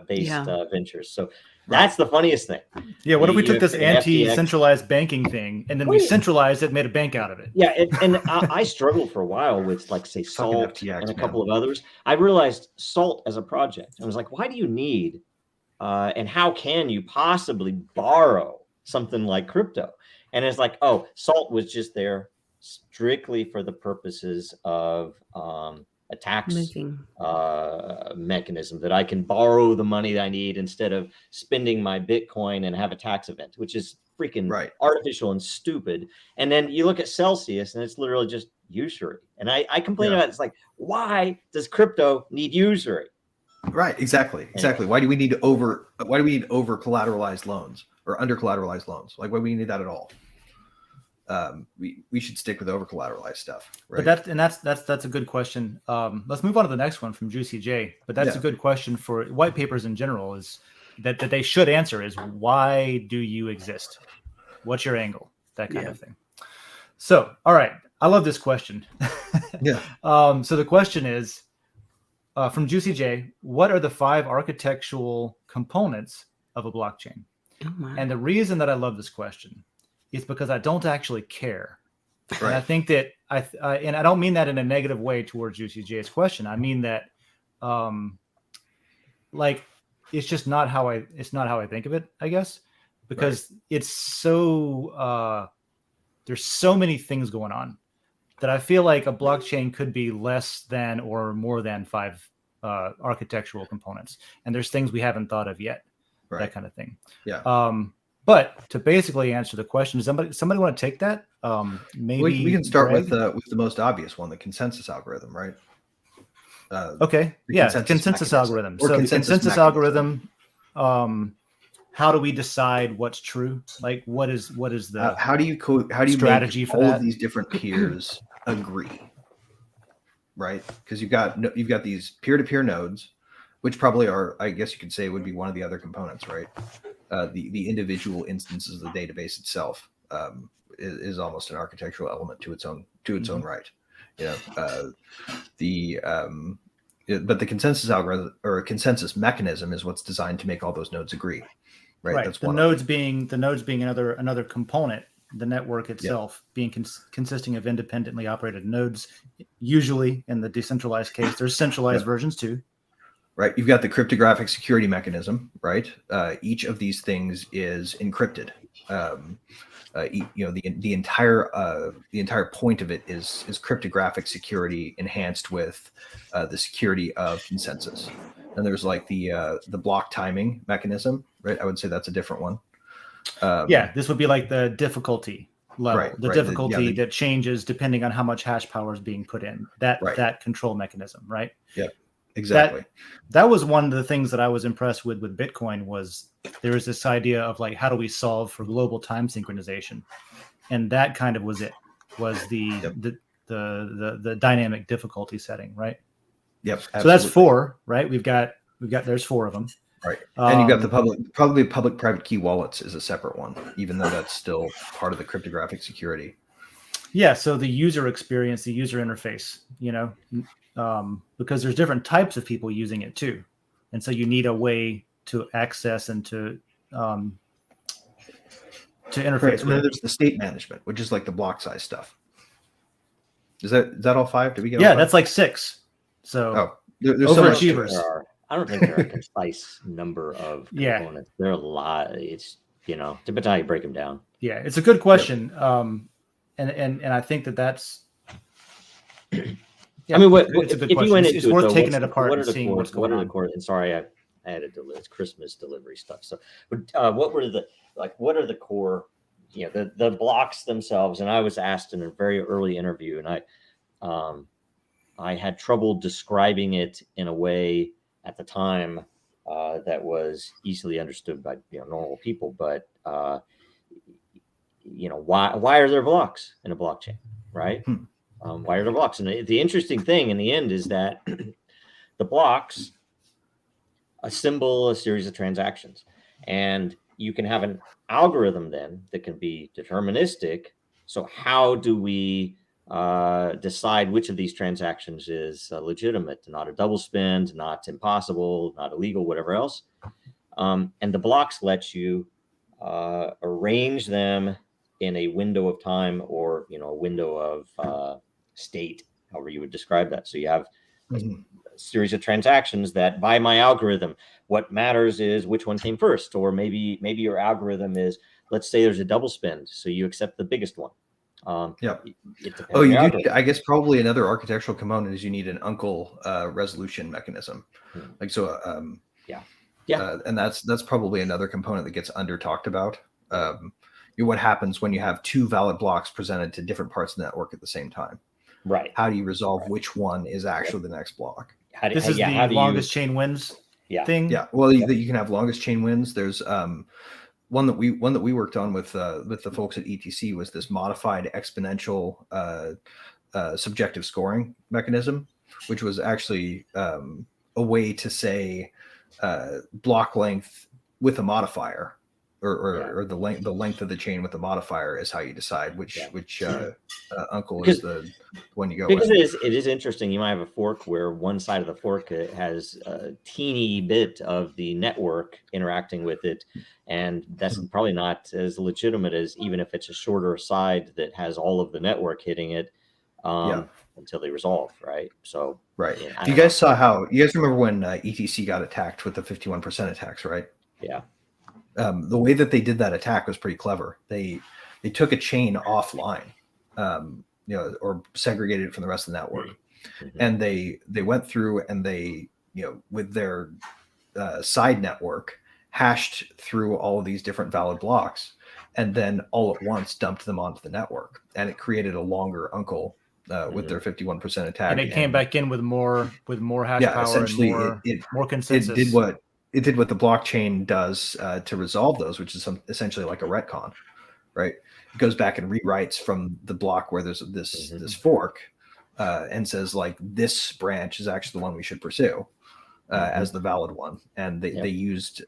based ventures. So that's the funniest thing. Yeah. What if we took this anti-centralized banking thing and then we centralized it, and made a bank out of it? Yeah. And I struggled for a while with, like, say, Salt and a couple of others. I realized Salt as a project. I was like, why do you need and how can you possibly borrow something like crypto? And it's like, Salt was just there strictly for the purposes of a tax mechanism, that I can borrow the money that I need instead of spending my Bitcoin and have a tax event, which is freaking artificial and stupid. And then you look at Celsius and it's literally just usury. And I complain about it. It's like, why does crypto need usury? Right. Exactly. Why do we need over collateralized loans or under collateralized loans? Like, why do we need that at all? We should stick with over collateralized stuff, right? But that's a good question. Let's move on to the next one from Juicy J. But that's a good question for white papers in general, is that they should answer is, why do you exist? What's your angle? That kind of thing. So, all right, I love this question. Yeah. So the question is, from Juicy J, what are the 5 architectural components of a blockchain? Oh my. And the reason that I love this question is because I don't actually care. Right. And I think that and I don't mean that in a negative way towards Juicy J's question. I mean that, like, it's just not how I think of it, I guess, because it's so, there's so many things going on that I feel like a blockchain could be less than or more than 5 architectural components. And there's things we haven't thought of yet, that kind of thing. Yeah. But to basically answer the question, does somebody want to take that? Maybe we can start Greg? with the most obvious one, the consensus algorithm, right? Okay. Yeah. Consensus algorithm. So consensus algorithm. How do we decide what's true? Like, what is the how do you strategy make for all that? of these different peers agree, right? Because you've got these peer-to-peer nodes, which probably are, I guess you could say, would be one of the other components, right? The individual instances of the database itself is almost an architectural element to its own right. But the consensus algorithm or consensus mechanism is what's designed to make all those nodes agree, right? That's the nodes being another component. The network itself being consisting of independently operated nodes. Usually, in the decentralized case, there's centralized versions too. Right. You've got the cryptographic security mechanism, right? Each of these things is encrypted. The entire point of it is cryptographic security enhanced with the security of consensus. And there's like the block timing mechanism, right? I would say that's a different one. This would be like the difficulty level, difficulty that changes depending on how much hash power is being put in. That control mechanism, right? Yeah. Exactly. That was one of the things that I was impressed with Bitcoin was there was this idea of like, how do we solve for global time synchronization? And that kind of was the dynamic difficulty setting, right? Yep. Absolutely. So that's 4, right? There's 4 of them. Right. And you've got the public-private key wallets is a separate one, even though that's still part of the cryptographic security. Yeah. So the user experience, the user interface, because there's different types of people using it too. And so you need a way to access and to interface with. And then there's the state management, which is like the block size stuff. Is that all 5? Did we get all 5? That's like 6. So there's so much. I don't think there are a concise number of components. There are a lot. It's depends how you break them down. Yeah, it's a good question. And I think that's. I mean, it's a good question. It's worth taking it apart and seeing what's going on. And sorry, I had it's Christmas delivery stuff. So, what are the core? The blocks themselves. And I was asked in a very early interview, and I had trouble describing it in a way at the time that was easily understood by normal people. But why are there blocks in a blockchain, right? Why are there blocks? And the interesting thing in the end is that the blocks assemble a series of transactions, and you can have an algorithm then that can be deterministic. So how do we decide which of these transactions is legitimate, not a double spend, not impossible, not illegal, whatever else? And the blocks let you arrange them in a window of time or a window of state, however you would describe that. So you have a series of transactions that, by my algorithm, what matters is which one came first. Or maybe your algorithm is, let's say there's a double spend, so you accept the biggest one. I guess probably another architectural component is you need an uncle resolution mechanism. And that's probably another component that gets under talked about. What happens when you have 2 valid blocks presented to different parts of the network at the same time? Right. How do you resolve which one is actually the next block? This is the longest chain wins thing. Yeah. Well, you can have longest chain wins. There's one that we worked on with the folks at ETC was this modified exponential subjective scoring mechanism, which was actually a way to say block length with a modifier or the length of the chain with the modifier is how you decide which uncle Because- is the one you go Because with. it is interesting. You might have a fork where one side of the fork has a teeny bit of the network interacting with it, and that's probably not as legitimate as even if it's a shorter side that has all of the network hitting it until they resolve, right? So, Right. Yeah, you guys remember when ETC got attacked with the 51% attacks, right? Yeah. The way that they did that attack was pretty clever. They took a chain offline, or segregated it from the rest of the network, and they went through and they, with their side network, hashed through all of these different valid blocks, and then all at once dumped them onto the network, and it created a longer uncle with their 51% attack. And it came back in with more hash power. Essentially, and more consensus. It did what the blockchain does to resolve those, which is essentially like a retcon, right? It goes back and rewrites from the block where there's this fork and says, like, this branch is actually the one we should pursue as the valid one. And they used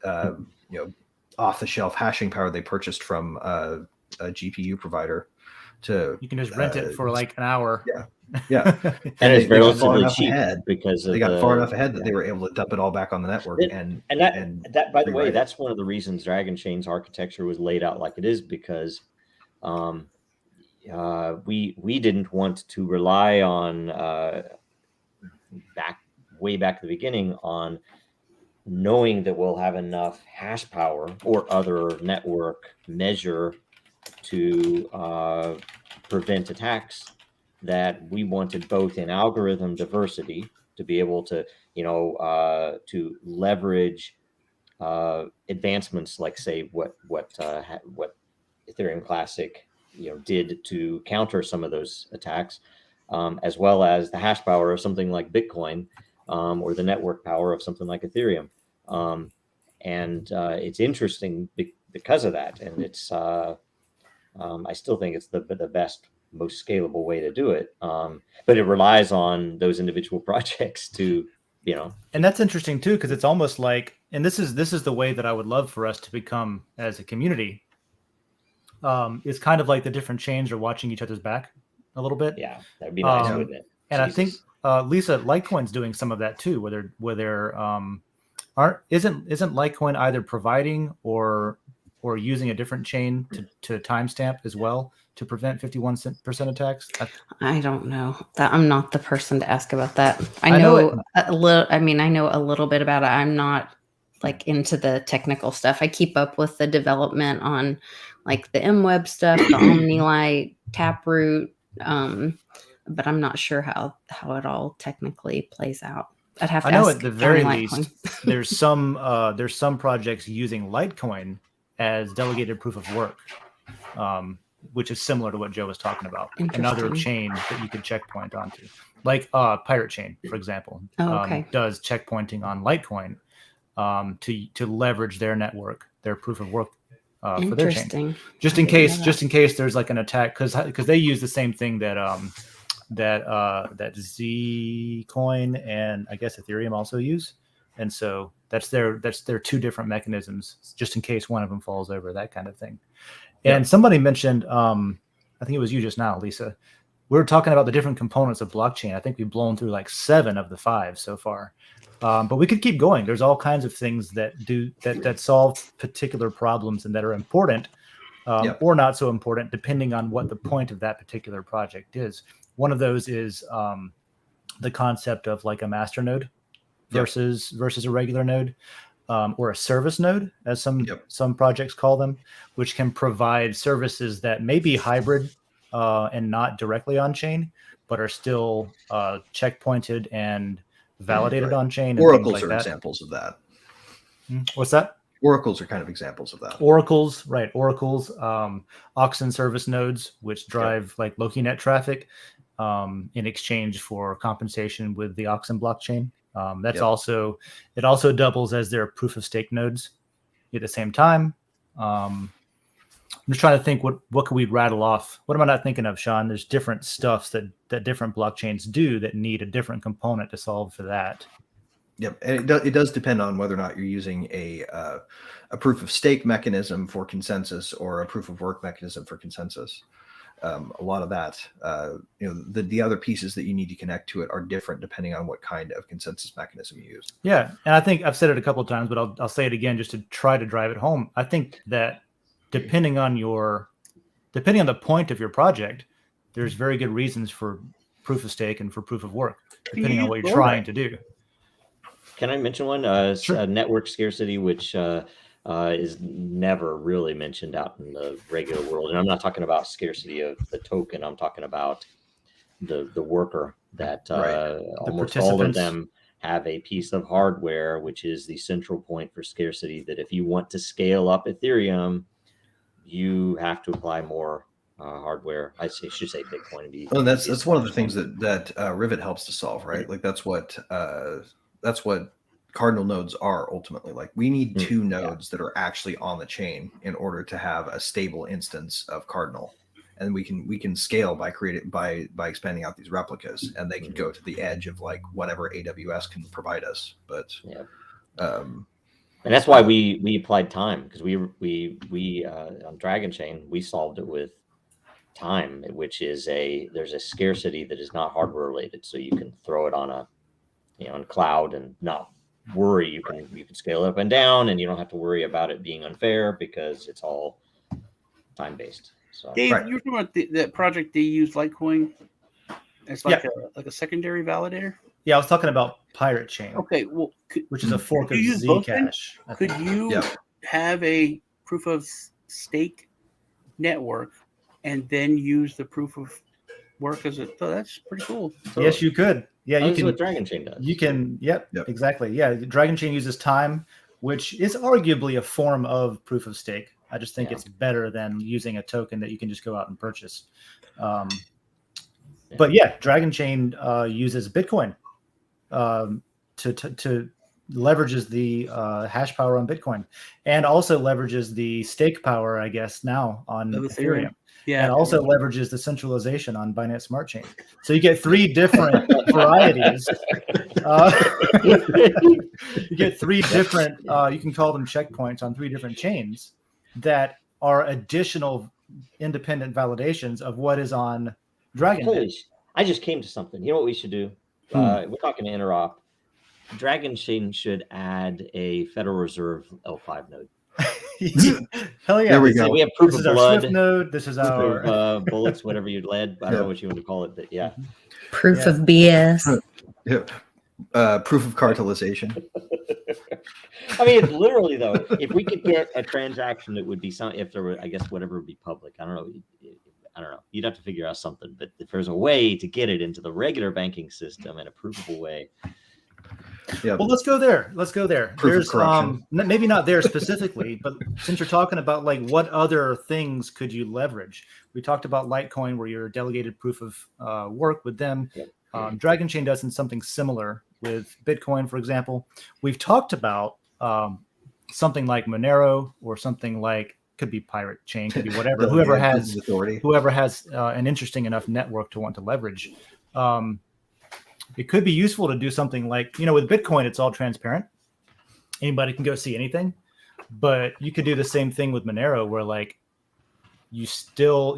off the shelf hashing power they purchased from a GPU provider. You can just rent it for like an hour. Yeah. And it's relatively cheap because they got far enough ahead that they were able to dump it all back on the network. And that by the way, that's one of the reasons Dragon Chain's architecture was laid out like it is, because we didn't want to rely on way back at the beginning on knowing that we'll have enough hash power or other network measure to prevent attacks, that we wanted both in algorithm diversity to be able to, to leverage advancements like, say, what Ethereum Classic, did to counter some of those attacks, as well as the hash power of something like Bitcoin, or the network power of something like Ethereum. And it's interesting because of that. And it's, I still think it's the best, most scalable way to do it. But it relies on those individual projects to, And that's interesting too, because it's almost like, and this is the way that I would love for us to become as a community. It's kind of like the different chains are watching each other's back a little bit. Yeah, that'd be nice, wouldn't it? And I think Lisa, Litecoin's doing some of that too, where they're isn't Litecoin either providing or using a different chain to timestamp as well to prevent 51% attacks? I don't know. I'm not the person to ask about that. I know a little. I mean, I know a little bit about it. I'm not like into the technical stuff. I keep up with the development on like the MWeb stuff, the OmniLite, Taproot, but I'm not sure how it all technically plays out. I'd have to ask. I know at the very least, there's some projects using Litecoin as delegated proof of work, which is similar to what Joe was talking about. Another chain that you could checkpoint onto, like Pirate Chain, for example, does checkpointing on Litecoin to leverage their network, their proof of work for their chain, just in case there's like an attack, because they use the same thing that Zcoin and I guess Ethereum also use. And so that's their two different mechanisms, just in case one of them falls over, that kind of thing. And somebody mentioned, I think it was you just now, Lisa, we were talking about the different components of blockchain. I think we've blown through like 7 of the 5 so far. But we could keep going. There's all kinds of things that solve particular problems and that are important or not so important, depending on what the point of that particular project is. One of those is the concept of like a master node versus a regular node, or a service node, as some projects call them, which can provide services that may be hybrid and not directly on chain, but are still checkpointed and validated on chain. Oracles are examples of that. What's that? Oracles are kind of examples of that. Oracles, Oxen service nodes, which drive like Lokinet traffic in exchange for compensation with the Oxen blockchain. It also doubles as their proof of stake nodes at the same time. I'm just trying to think what could we rattle off? What am I not thinking of, Sean? There's different stuffs that different blockchains do that need a different component to solve for that. Yep, and it does depend on whether or not you're using a proof of stake mechanism for consensus or a proof of work mechanism for consensus. A lot of that, the other pieces that you need to connect to it are different depending on what kind of consensus mechanism you use. Yeah, and I think I've said it a couple of times, but I'll say it again just to try to drive it home. I think that depending on the point of your project, there's very good reasons for proof of stake and for proof of work, depending on what you're trying to do. Can I mention one? Sure. Network scarcity, which is never really mentioned out in the regular world. And I'm not talking about scarcity of the token. I'm talking about the worker that almost all of them have a piece of hardware, which is the central point for scarcity, that if you want to scale up Ethereum, you have to apply more hardware. I should say Bitcoin. Well, that's one of the things that Rivet helps to solve, right? Like that's what cardinal nodes are ultimately. Like we need two nodes that are actually on the chain in order to have a stable instance of cardinal, and we can scale by expanding out these replicas, and they can go to the edge of like whatever AWS can provide us. But and that's why we applied time, because we on Dragon Chain we solved it with time, which is there's a scarcity that is not hardware related, so you can throw it on on cloud and not worry. You can scale it up and down, and you don't have to worry about it being unfair because it's all time based. So Dave, you were talking about that project they use Litecoin as like a secondary validator. Yeah, I was talking about Pirate Chain. Okay, well, which is a fork of Zcash. Could you have a proof of stake network and then use the proof of work as a? Oh, that's pretty cool. So, yes, you could. Yeah, you can. What Dragon Chain does. You can. Yep. Exactly. Yeah, Dragon Chain uses time, which is arguably a form of proof of stake. I just think it's better than using a token that you can just go out and purchase. But yeah, Dragon Chain uses Bitcoin to leverages the hash power on Bitcoin, and also leverages the stake power, I guess, now on Ethereum. Yeah, and also leverages the centralization on Binance Smart Chain. So you get three different varieties. You get three different, you can call them checkpoints on three different chains that are additional independent validations of what is on Dragon. I just came to something. You know what we should do? We're talking to Interop. Dragon Chain should add a Federal Reserve L5 node. Hell yeah! There we go. We have proof of blood Swift node. This is our bullets, whatever you led. I don't know what you want to call it, but proof of BS. Proof of cartelization. I mean, it's literally though. If we could get a transaction that would be if there were, I guess whatever would be public. I don't know. You'd have to figure out something. But if there's a way to get it into the regular banking system in a provable way. Yeah. Well, let's go there. There's maybe not there specifically, but since you're talking about like what other things could you leverage? We talked about Litecoin, where you're delegated proof of work with them. Dragon Chain does something similar with Bitcoin, for example. We've talked about something like Monero, or something like, could be Pirate Chain, could be whatever. whoever has an interesting enough network to want to leverage. It could be useful to do something like, with Bitcoin, it's all transparent. Anybody can go see anything, but you could do the same thing with Monero, where like you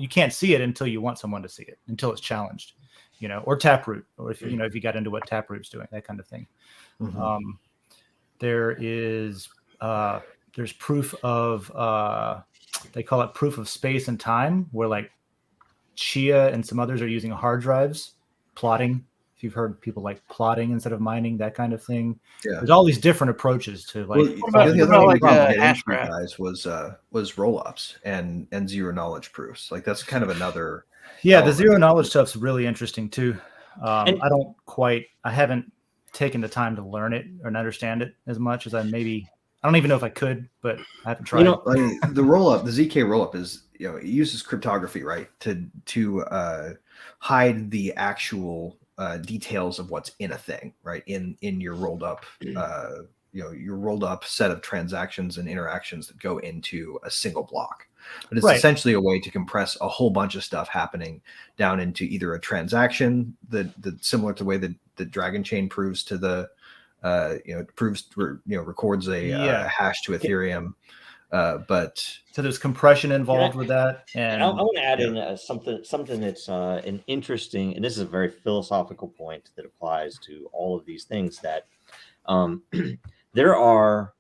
can't see it until you want someone to see it, until it's challenged, or Taproot, or if you got into what Taproot's doing, that kind of thing. Mm-hmm. There's proof of, they call it proof of space and time, where like Chia and some others are using hard drives, plotting. If you've heard people like plotting instead of mining, that kind of thing. Yeah. There's all these different approaches to like. Guys was rollups and zero knowledge proofs. Like that's kind of another. Yeah, the zero knowledge stuff's really interesting too. I haven't taken the time to learn it or understand it as much as I don't even know if I could, but I haven't tried. I mean, the ZK rollup is, it uses cryptography, right, to hide the actual details of what's in a thing, right, in your rolled up, your rolled up set of transactions and interactions that go into a single block. But it's essentially a way to compress a whole bunch of stuff happening down into either a transaction that similar to the way that the Dragon Chain proves to the proves records a hash to Ethereum. But so there's compression involved with that. And I want to add in something that's an interesting, and this is a very philosophical point that applies to all of these things, that there are,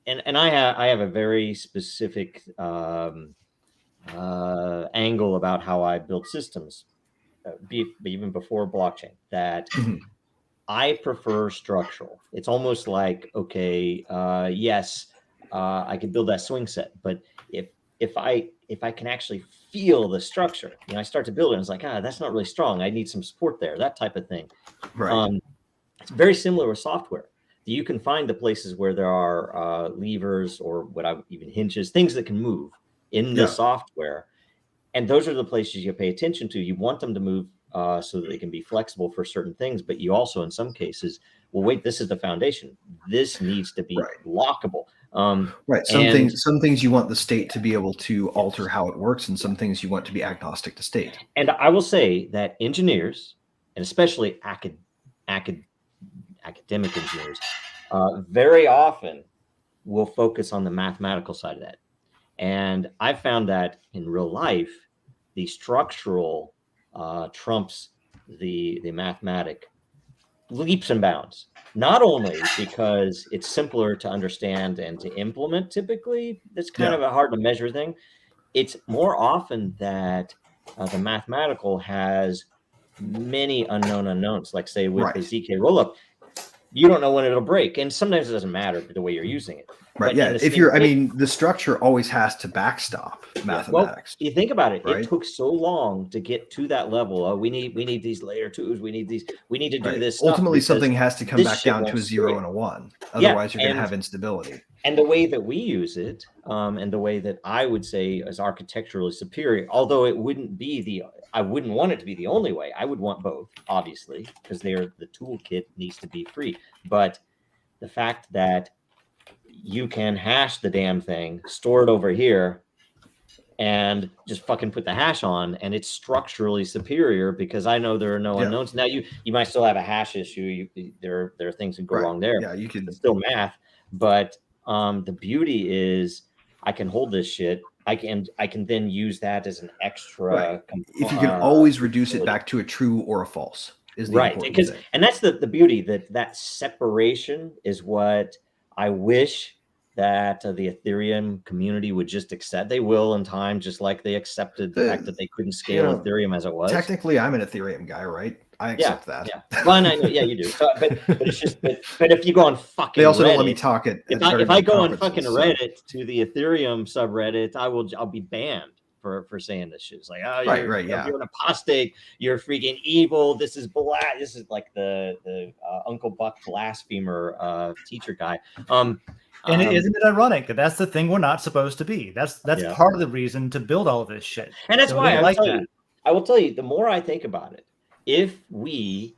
and I have a very specific angle about how I build systems, even before blockchain, that I prefer structural. It's almost like, okay, yes, I could build that swing set, but if I can actually feel the structure, I start to build it, and it's like, that's not really strong. I need some support there, that type of thing. Right. It's very similar with software. You can find the places where there are levers, or even hinges, things that can move in the software. And those are the places you pay attention to. You want them to move so that they can be flexible for certain things. But you also, in some cases, wait, this is the foundation. This needs to be lockable. Right. Some things you want the state to be able to alter how it works, and some things you want to be agnostic to state. And I will say that engineers, and especially academic engineers, very often will focus on the mathematical side of that. And I found that in real life, the structural trumps the mathematic leaps and bounds. Not only because it's simpler to understand and to implement, typically, it's kind of a hard to measure thing. It's more often that the mathematical has many unknown unknowns, like say with the ZK rollup. You don't know when it'll break, and sometimes it doesn't matter the way you're using it. Right. But the structure always has to backstop mathematics. Well, you think about it. Right? It took so long to get to that level. Oh, we need these layer 2s. We need to do this. Ultimately, something has to come back down to a 0 and a 1. Otherwise, you're going to have instability. And the way that we use it, and the way that I would say is architecturally superior, although it wouldn't be I wouldn't want it to be the only way. I would want both, obviously, because the toolkit needs to be free. But the fact that you can hash the damn thing, store it over here, and just fucking put the hash on, and it's structurally superior because I know there are no unknowns. Now you might still have a hash issue. There are things that go wrong there. Yeah, you can. It's still math, but the beauty is I can hold this shit. I can then use that as an extra. If you can always reduce it back to a true or a false, is the important thing. And that's the beauty, that separation is what I wish that the Ethereum community would just accept. They will in time, just like they accepted the fact that they couldn't scale Ethereum as it was. Technically, I'm an Ethereum guy, right? I accept that. Yeah. Well, and I know, you do. So, but it's just, but if you go on fucking, they also Reddit, don't let me talk it. If I go on fucking Reddit to the Ethereum subreddit, I'll be banned for saying this shit. It's like, you're an apostate. You're freaking evil. This is This is like the Uncle Buck blasphemer teacher guy. And isn't it ironic that that's the thing we're not supposed to be? That's part of the reason to build all of this shit. And that's why I will tell you, the more I think about it, if we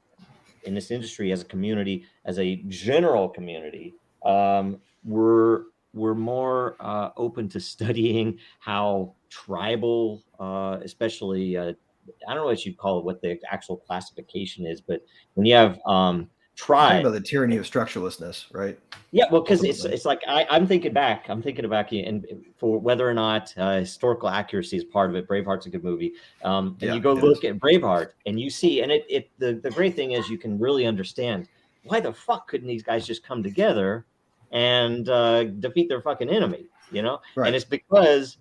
in this industry as a community, as a general community, we're more open to studying how tribal, especially, I don't know what you'd call it, what the actual classification is, but when you have tribe, about the tyranny of structurelessness, right? Yeah, well, because it's like I'm thinking back, and for whether or not historical accuracy is part of it. Braveheart's a good movie. And you go look at Braveheart, and you see, and the great thing is you can really understand why the fuck couldn't these guys just come together and defeat their fucking enemy, Right. And it's because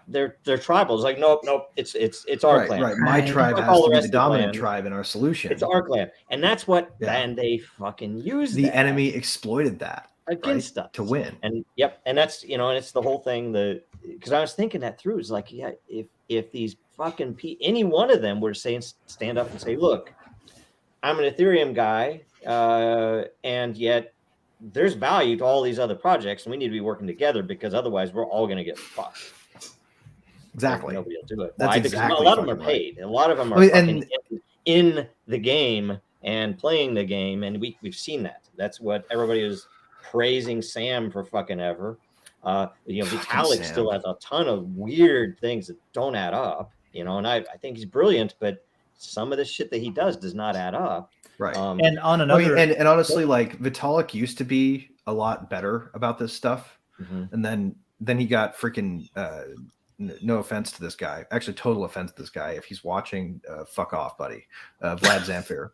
they're tribal. It's like, nope, it's our clan. Right. My tribe has to be the dominant tribe in our solution. It's our clan. And that's what, and they fucking use the enemy exploited that against us to win. And and that's, and it's the whole thing, because I was thinking that through. It's like, if these fucking any one of them were saying, stand up and say, look, I'm an Ethereum guy, and yet there's value to all these other projects, and we need to be working together, because otherwise we're all going to get fucked. Exactly. Nobody will do it. That's Why? exactly because a lot of them are paid. A lot of them are in the game and playing the game, and we've seen that. That's what everybody is praising Sam for fucking ever. Vitalik still has a ton of weird things that don't add up. And I think he's brilliant, but some of the shit that he does not add up. Right. And on another, and honestly, like Vitalik used to be a lot better about this stuff, and then he got freaking. No offense to this guy, actually, total offense to this guy. If he's watching, fuck off, buddy. Vlad Zamfir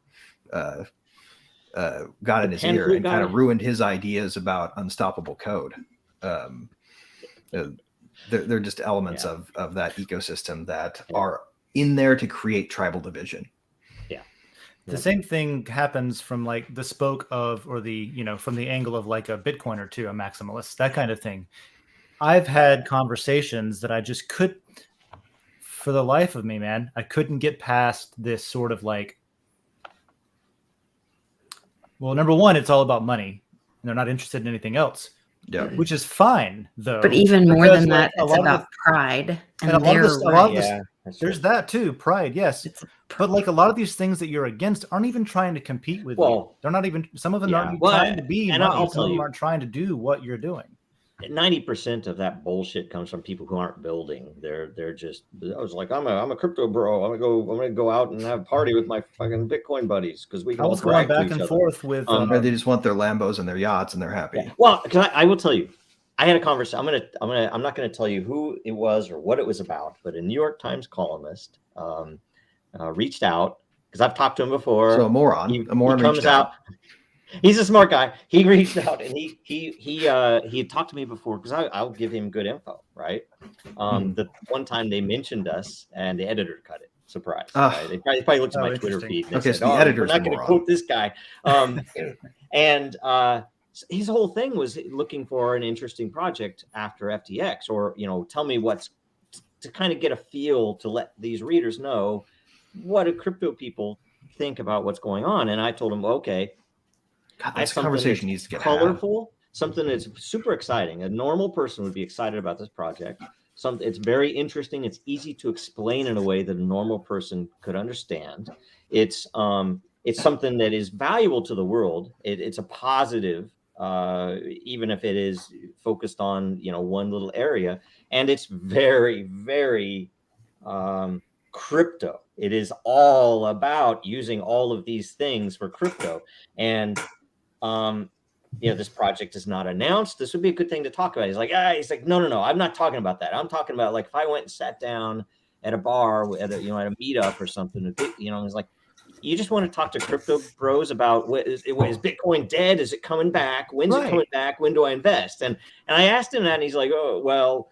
got in his ear and kind of ruined his ideas about unstoppable code. They're just elements of that ecosystem that are in there to create tribal division. The same thing happens from like the spoke of, or the, from the angle of like a Bitcoiner to a maximalist, that kind of thing. I've had conversations that I just could, for the life of me, man, I couldn't get past this sort of like, well, number one, it's all about money and they're not interested in anything else. Yeah, which is fine though. But even more than that, it's about pride and there's that too, pride. Yes, but like a lot of these things that you're against aren't even trying to compete with you. They're not even. Some of them aren't even trying to be. Some of them aren't trying to do what you're doing. 90% of that bullshit comes from people who aren't building. They're just. I was like, I'm a crypto bro. I'm gonna go out and have a party with my fucking Bitcoin buddies because we can. I was going back and forth with. They just want their Lambos and their yachts and they're happy. Yeah. Well, I will tell you, I had a conversation. I'm not gonna tell you who it was or what it was about, but a New York Times columnist reached out because I've talked to him before. So a moron comes out. He's a smart guy. He reached out and he had talked to me before because I'll give him good info, right? The one time they mentioned us and the editor cut it. Surprise! Right? They probably looked at my Twitter feed. And said, so the editor's not going to quote this guy. And his whole thing was looking for an interesting project after FTX, or tell me what's to kind of get a feel to let these readers know what do crypto people think about what's going on. And I told him, okay. God, this conversation needs to get colorful, something that's super exciting. A normal person would be excited about this project. It's very interesting. It's easy to explain in a way that a normal person could understand. It's something that is valuable to the world. It's a positive, even if it is focused on one little area, and it's very, very crypto. It is all about using all of these things for crypto. And this project is not announced. This would be a good thing to talk about. He's like, no, I'm not talking about that. I'm talking about like if I went and sat down at a bar at a meetup or something. It's like, you just want to talk to crypto bros about is Bitcoin dead? Is it coming back? When's it coming back? When do I invest? And I asked him that, and he's like, oh well.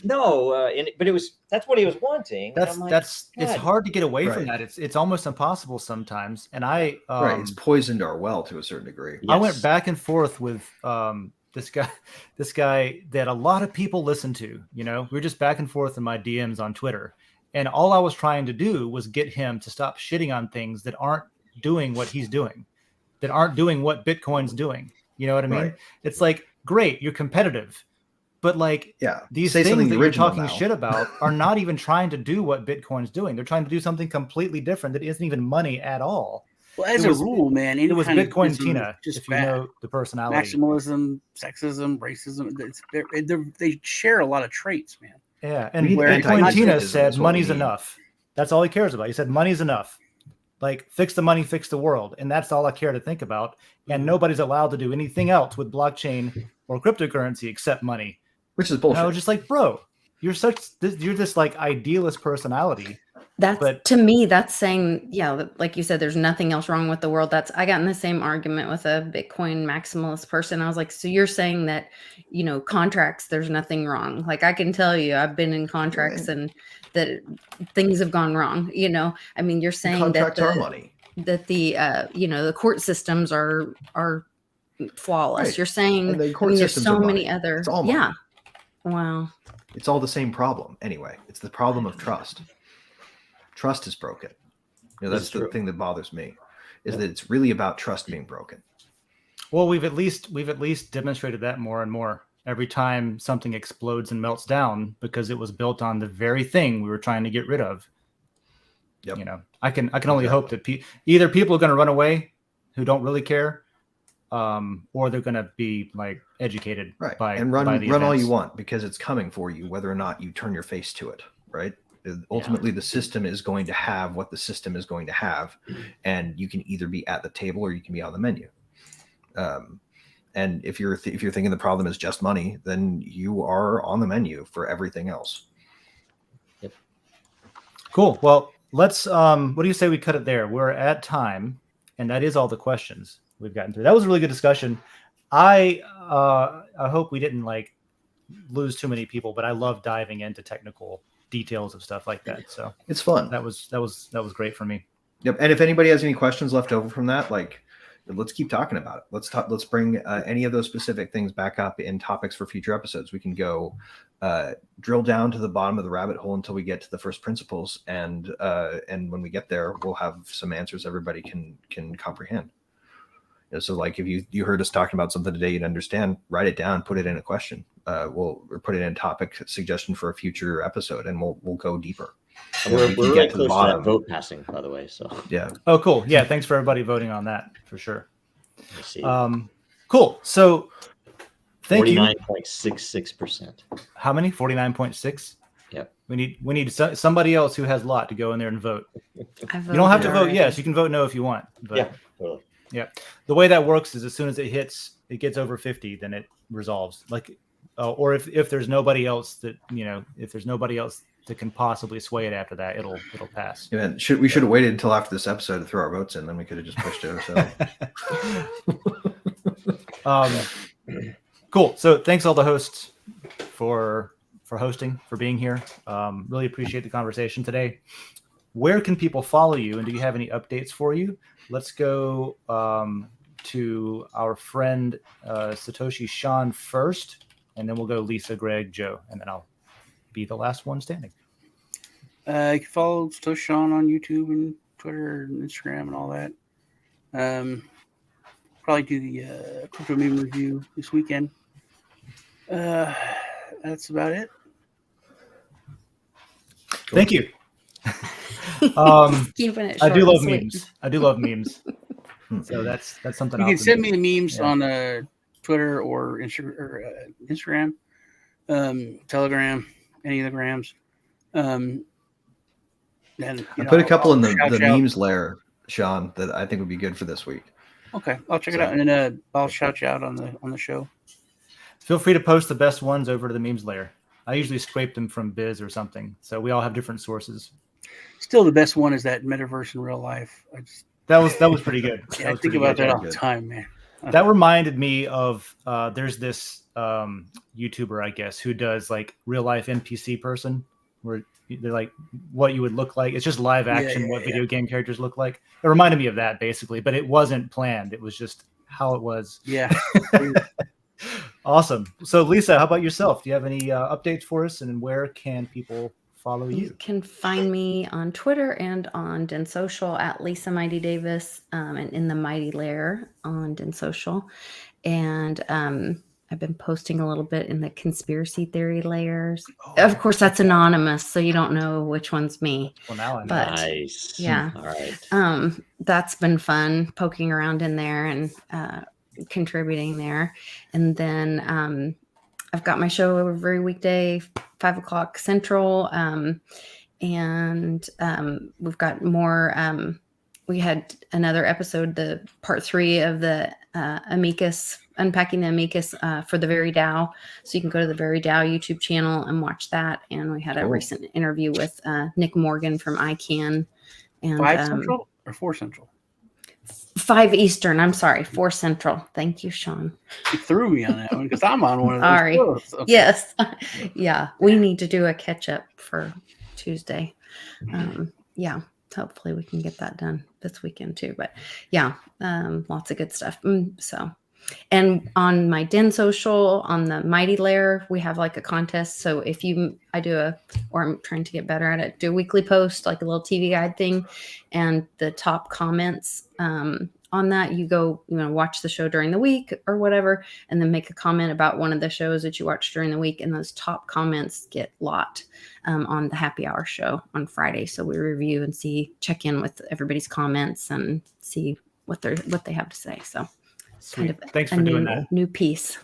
No, but that's what he was wanting. It's hard to get away from that. It's almost impossible sometimes. And it's poisoned our well to a certain degree. Yes. I went back and forth with this guy that a lot of people listen to. We were just back and forth in my DMs on Twitter, and all I was trying to do was get him to stop shitting on things that aren't doing what he's doing, that aren't doing what Bitcoin's doing. You know what I mean? Right. It's like, great, you're competitive. But these things that you're talking shit about are not even trying to do what Bitcoin's doing. They're trying to do something completely different that isn't even money at all. Well, as a rule, man, it was Bitcoin Tina, if you know the personality. Maximalism, sexism, racism, they share a lot of traits, man. Yeah, and Bitcoin Tina said money's enough. That's all he cares about. He said money's enough. Like, fix the money, fix the world. And that's all I care to think about. And nobody's allowed to do anything else with blockchain or cryptocurrency except money. Which is bullshit. And I was just like, bro, you're this like idealist personality. To me, that's saying, like you said, there's nothing else wrong with the world. I got in the same argument with a Bitcoin maximalist person. I was like, so you're saying that, contracts, there's nothing wrong. Like, I can tell you, I've been in contracts and that things have gone wrong. I mean, you're saying that money. That the court systems are flawless. Right. You're saying there's so many other, it's all money. Wow. It's all the same problem. Anyway, it's the problem of trust. Trust is broken. That's the thing that bothers me, is that it's really about trust being broken. Well, we've at least demonstrated that more and more every time something explodes and melts down, because it was built on the very thing we were trying to get rid of. Yep. I can only hope that either people are going to run away who don't really care, or they're going to be like educated right. by and run all you want, because it's coming for you, whether or not you turn your face to it. Right. Ultimately, the system is going to have what the system is going to have, and you can either be at the table or you can be on the menu. And if you're thinking the problem is just money, then you are on the menu for everything else. Yep. Cool. Well, let's. What do you say we cut it there? We're at time, and that is all the questions we've gotten through. That was a really good discussion. I hope we didn't like lose too many people, but I love diving into technical details of stuff like that. So it's fun. That was great for me. Yep. And if anybody has any questions left over from that, like, let's keep talking about it. Let's bring any of those specific things back up in topics for future episodes. We can go drill down to the bottom of the rabbit hole until we get to the first principles, and when we get there, we'll have some answers everybody can comprehend. So like if you heard us talking about something today, you'd understand, write it down, put it in a question. We'll put it in a topic suggestion for a future episode, and we'll go deeper. We're really close to that vote passing, by the way. So yeah. Oh, cool. Yeah. Thanks for everybody voting on that for sure. Let's see. Cool. So thank you. 49.66%. How many? 49.6. Yep. We need somebody else who has a lot to go in there and vote. You don't have to vote yes. You can vote no if you want. But Yeah, totally. Yeah. The way that works is as soon as it gets over 50, then it resolves. Like, or if there's nobody else that, if there's nobody else that can possibly sway it after that, it'll pass. Yeah, we should have waited until after this episode to throw our votes in. Then we could have just pushed it. Cool. So thanks all the hosts for hosting, for being here. Really appreciate the conversation today. Where can people follow you, and do you have any updates for you? Let's go to our friend Satoshi Sean first, and then we'll go Lisa, Greg, Joe, and then I'll be the last one standing. You can follow Satoshi Sean on YouTube and Twitter and Instagram and all that. Probably do the crypto meme review this weekend. That's about it. Thank you. Keeping it I short do love and sweet. memes. I do love memes. So that's something. You I'll can send me do. the memes on Twitter or Instagram, Telegram, any of the grams. And I put a couple in the memes layer, Sean, that I think would be good for this week. Okay, I'll check it out, and then I'll shout you out on the show. Feel free to post the best ones over to the memes layer. I usually scrape them from Biz or something, so we all have different sources. Still, the best one is that metaverse in real life. That was pretty good. Yeah, I think about that all the time, man. That reminded me of there's this YouTuber, I guess, who does like real life NPC person, where they're like what you would look like. It's just live action, video game characters look like. It reminded me of that basically, but it wasn't planned. It was just how it was. Yeah. Awesome. So Lisa, how about yourself? Do you have any updates for us, and where can people follow you? You can find me on Twitter and on Den Social at Lisa Mighty Davis, and in the Mighty Lair on Den Social. And I've been posting a little bit in the conspiracy theory layers. Of course, that's anonymous, so you don't know which one's me. Well, now I know. But Nice. yeah, All right. That's been fun poking around in there and contributing there. And then I've got my show every weekday, 5:00 Central. And we've got more. We had another episode, the part 3 of the Amicus, unpacking the Amicus for the Very DAO. So you can go to the Very DAO YouTube channel and watch that. And we had a recent interview with Nick Morgan from ICANN. And 5 Central or 4 Central? 5 Eastern. I'm sorry, 4 Central. Thank you, Sean. You threw me on that one because I'm on one of those. Sorry. Shows. Okay. Yes. Yeah. We need to do a catch up for Tuesday. Yeah. Hopefully we can get that done this weekend too. But yeah, lots of good stuff. And on my Den Social, on the Mighty Lair, we have like a contest. So if I'm trying to get better at it, do a weekly post, like a little TV guide thing. And the top comments on that, you go, watch the show during the week or whatever, and then make a comment about one of the shows that you watched during the week. And those top comments get locked on the happy hour show on Friday. So we review and check in with everybody's comments and see what they have to say. So Sweet. kind of Thanks for doing that. New piece.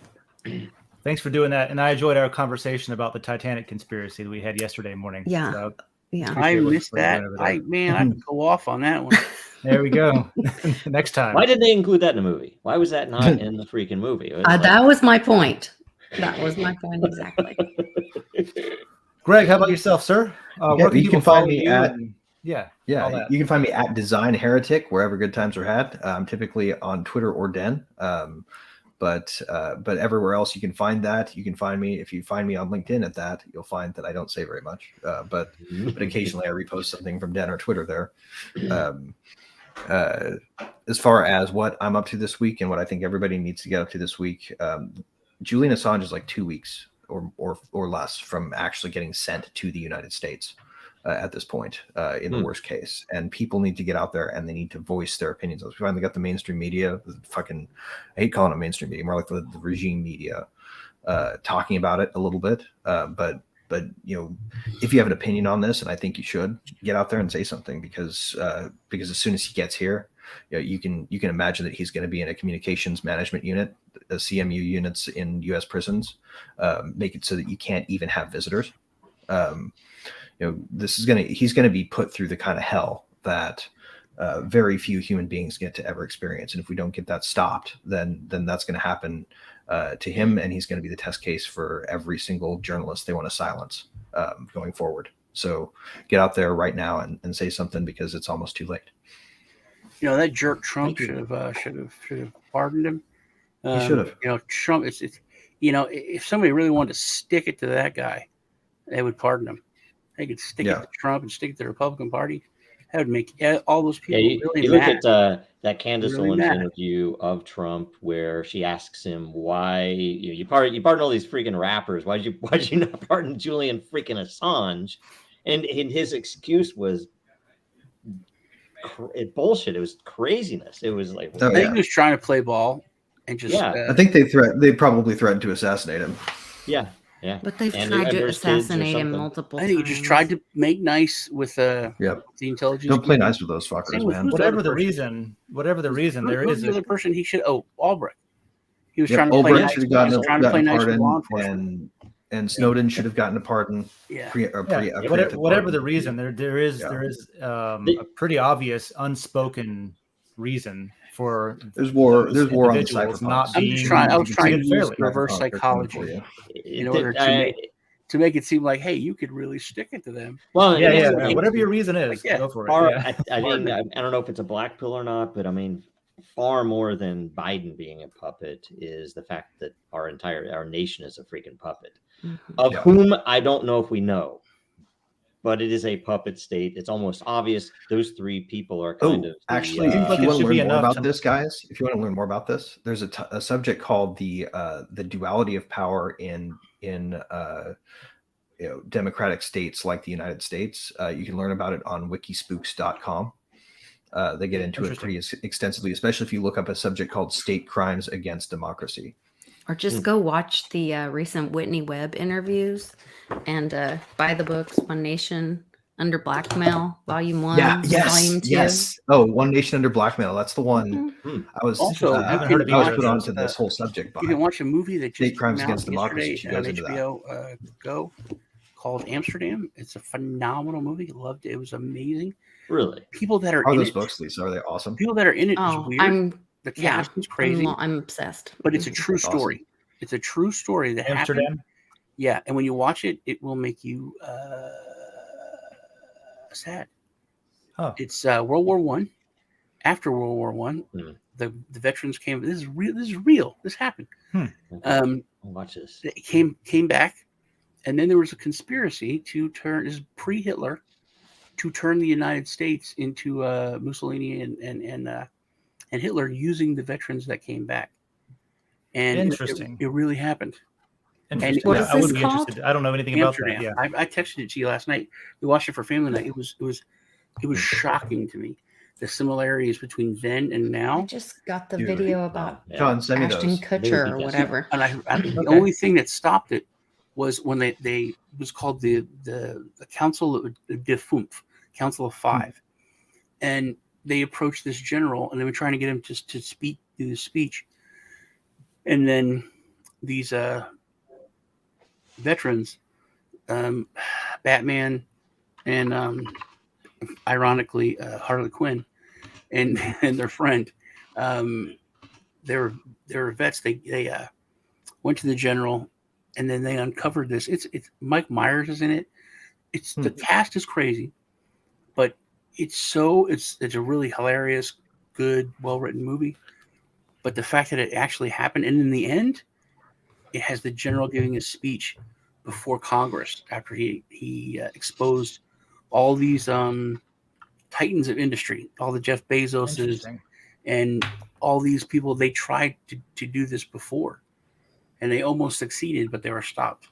Thanks for doing that. And I enjoyed our conversation about the Titanic conspiracy that we had yesterday morning. Yeah. So Yeah. I Appreciate what missed you're that. doing over there. I could go off on that one. There we go. Next time. Why didn't they include that in the movie? Why was that not in the freaking movie? It was like- That was my point. That was my point exactly. Greg, how about yourself, sir? Where you people can find follow me you at and- all Yeah, that. you can find me at Design Heretic wherever good times are had. I'm typically on Twitter or Den, but everywhere else you can find that. You can find me if you find me on LinkedIn at that. You'll find that I don't say very much, but occasionally I repost something from Den or Twitter there. As far as what I'm up to this week and what I think everybody needs to get up to this week, Julian Assange is like 2 weeks or less from actually getting sent to the United States. At this point, in the worst case, and people need to get out there and they need to voice their opinions. We finally got the mainstream media, I hate calling it mainstream media, more like the regime media, talking about it a little bit. But if you have an opinion on this, and I think you should get out there and say something because as soon as he gets here, you can imagine that he's going to be in a communications management unit, the CMU units in U.S. prisons, make it so that you can't even have visitors. He's going to be put through the kind of hell that very few human beings get to ever experience. And if we don't get that stopped, then that's going to happen to him. And he's going to be the test case for every single journalist they want to silence going forward. So get out there right now and say something because it's almost too late. That jerk Trump should have pardoned him. He should have. Trump. It's if somebody really wanted to stick it to that guy, they would pardon him. They could stick it to Trump and stick it to the Republican Party. That would make all those people really you mad. Look at that Candace really Owens mad. interview of Trump where she asks him why you pardon all these freaking rappers. Why'd you not pardon Julian freaking Assange? And his excuse was bullshit. It was craziness. It was like I think he was trying to play ball and just. I think they probably threatened to assassinate him. Yeah. Yeah, but they've tried to assassinate him multiple times. I think he just tried to make nice with the intelligence. Don't play nice with those fuckers, man. Whatever the reason, there is the other person he should. Albrecht. He was trying to Albrecht play nice. Should have gotten a with law pardon, enforcement. and Snowden should have gotten a pardon. Whatever the reason, there is a pretty obvious unspoken reason for there's war on the cyberpunks. I was trying to use reverse psychology in order to make it seem like, hey, you could really stick it to them. Well, whatever your reason is, go for it. I don't know if it's a black pill or not, but I mean, far more than Biden being a puppet is the fact that our nation is a freaking puppet, of whom I don't know if we know. But it is a puppet state. It's almost obvious. Those three people are kind of. Actually, if you want to learn more about this, guys, there's a subject called the duality of power in democratic states like the United States. You can learn about it on wikispooks.com. They get into it pretty extensively, especially if you look up a subject called state crimes against democracy. Or just go watch the recent Whitney Webb interviews and buy the books, One Nation Under Blackmail, Volume 1, Volume 2. Yes. Oh, One Nation Under Blackmail. That's the one. I was also I was put onto this whole subject by. You can watch a movie that just State Crimes Against Democracy. She goes on into HBO Go called Amsterdam. It's a phenomenal movie. Loved it. It was amazing. Really? People that are in those books, Lisa? Are they awesome? People that are in it is weird. The cast is crazy. I'm obsessed. But it's a true story. Awesome. It's a true story that Amsterdam. happened. Yeah, and when you watch it, it will make you sad. Oh. It's World War One. After World War One, the veterans came. This is real. This is real. This happened. I'll watch this. It came back, and then there was a conspiracy to turn. This is pre-Hitler, to turn the United States into Mussolini and Hitler using the veterans that came back. And interesting. It really happened. Interesting. What is I would this be called? interested. I don't know anything Amsterdam. about that. Yeah. I texted it to you last night. We watched it for family night. It was shocking to me, the similarities between then and now. I just got the video about John, send me Ashton those. Kutcher or whatever. And the only thing that stopped it was when they it was called the Council of Defunct, Council of Five, and they approached this general and they were trying to get him to do the speech, and then these veterans, Batman and ironically, Harley Quinn and their friend. They're vets. They went to the general, and then they uncovered this. It's Mike Myers is in it. It's the cast is crazy, but it's a really hilarious, good, well written movie. But the fact that it actually happened, and in the end, it has the general giving a speech before Congress after he exposed all these titans of industry, all the Jeff Bezoses, and all these people. They tried to do this before, and they almost succeeded, but they were stopped.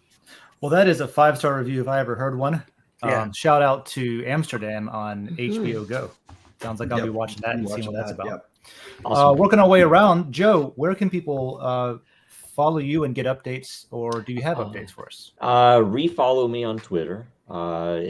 Well, that is a 5-star review if I ever heard one. Yeah. Shout out to Amsterdam on HBO Go. Sounds like I'll be watching that and seeing what that's about. Yep. Awesome. Working our way around, Joe, where can people follow you and get updates, or do you have updates for us? Refollow me on Twitter. I'll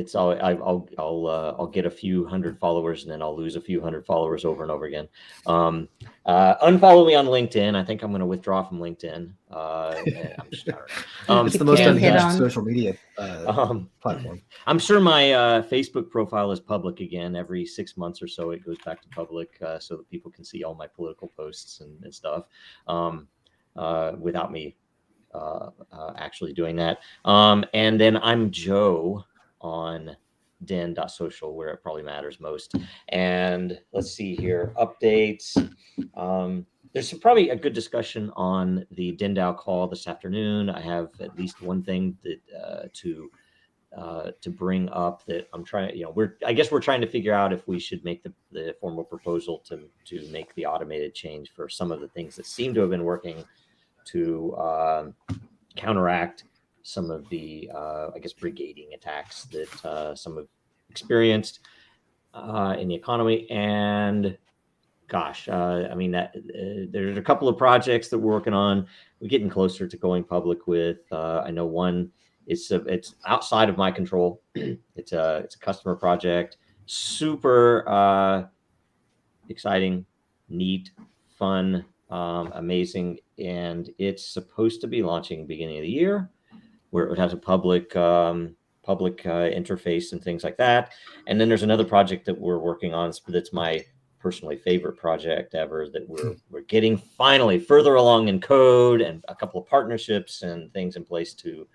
get a few hundred followers and then I'll lose a few hundred followers over and over again. Unfollow me on LinkedIn. I think I'm going to withdraw from LinkedIn. I'm just it's the most unused social media platform. I'm sure my Facebook profile is public again. Every 6 months or so, it goes back to public so that people can see all my political posts and stuff without me actually doing that. And then I'm Joe on den.social, where it probably matters most. And let's see here, updates. There's probably a good discussion on the DenDAO call this afternoon. I have at least one thing that to bring up that I'm trying. I guess we're trying to figure out if we should make the formal proposal to make the automated change for some of the things that seem to have been working to counteract some of the, brigading attacks that some have experienced in the economy. And gosh, there's a couple of projects that we're working on. We're getting closer to going public with. I know one it's outside of my control. It's a customer project, super exciting, neat, fun, amazing, and it's supposed to be launching beginning of the year, where it has a public interface and things like that. And then there's another project that we're working on that's my personally favorite project ever, that we're getting finally further along in code and a couple of partnerships and things in place to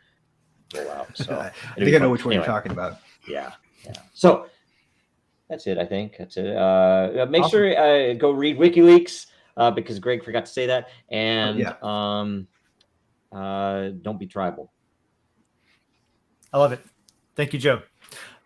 roll out. So I think I know which one you're talking about. Yeah. So that's it. I think that's it. Make sure go read WikiLeaks. Because Greg forgot to say that, and don't be tribal. I love it. Thank you, Joe.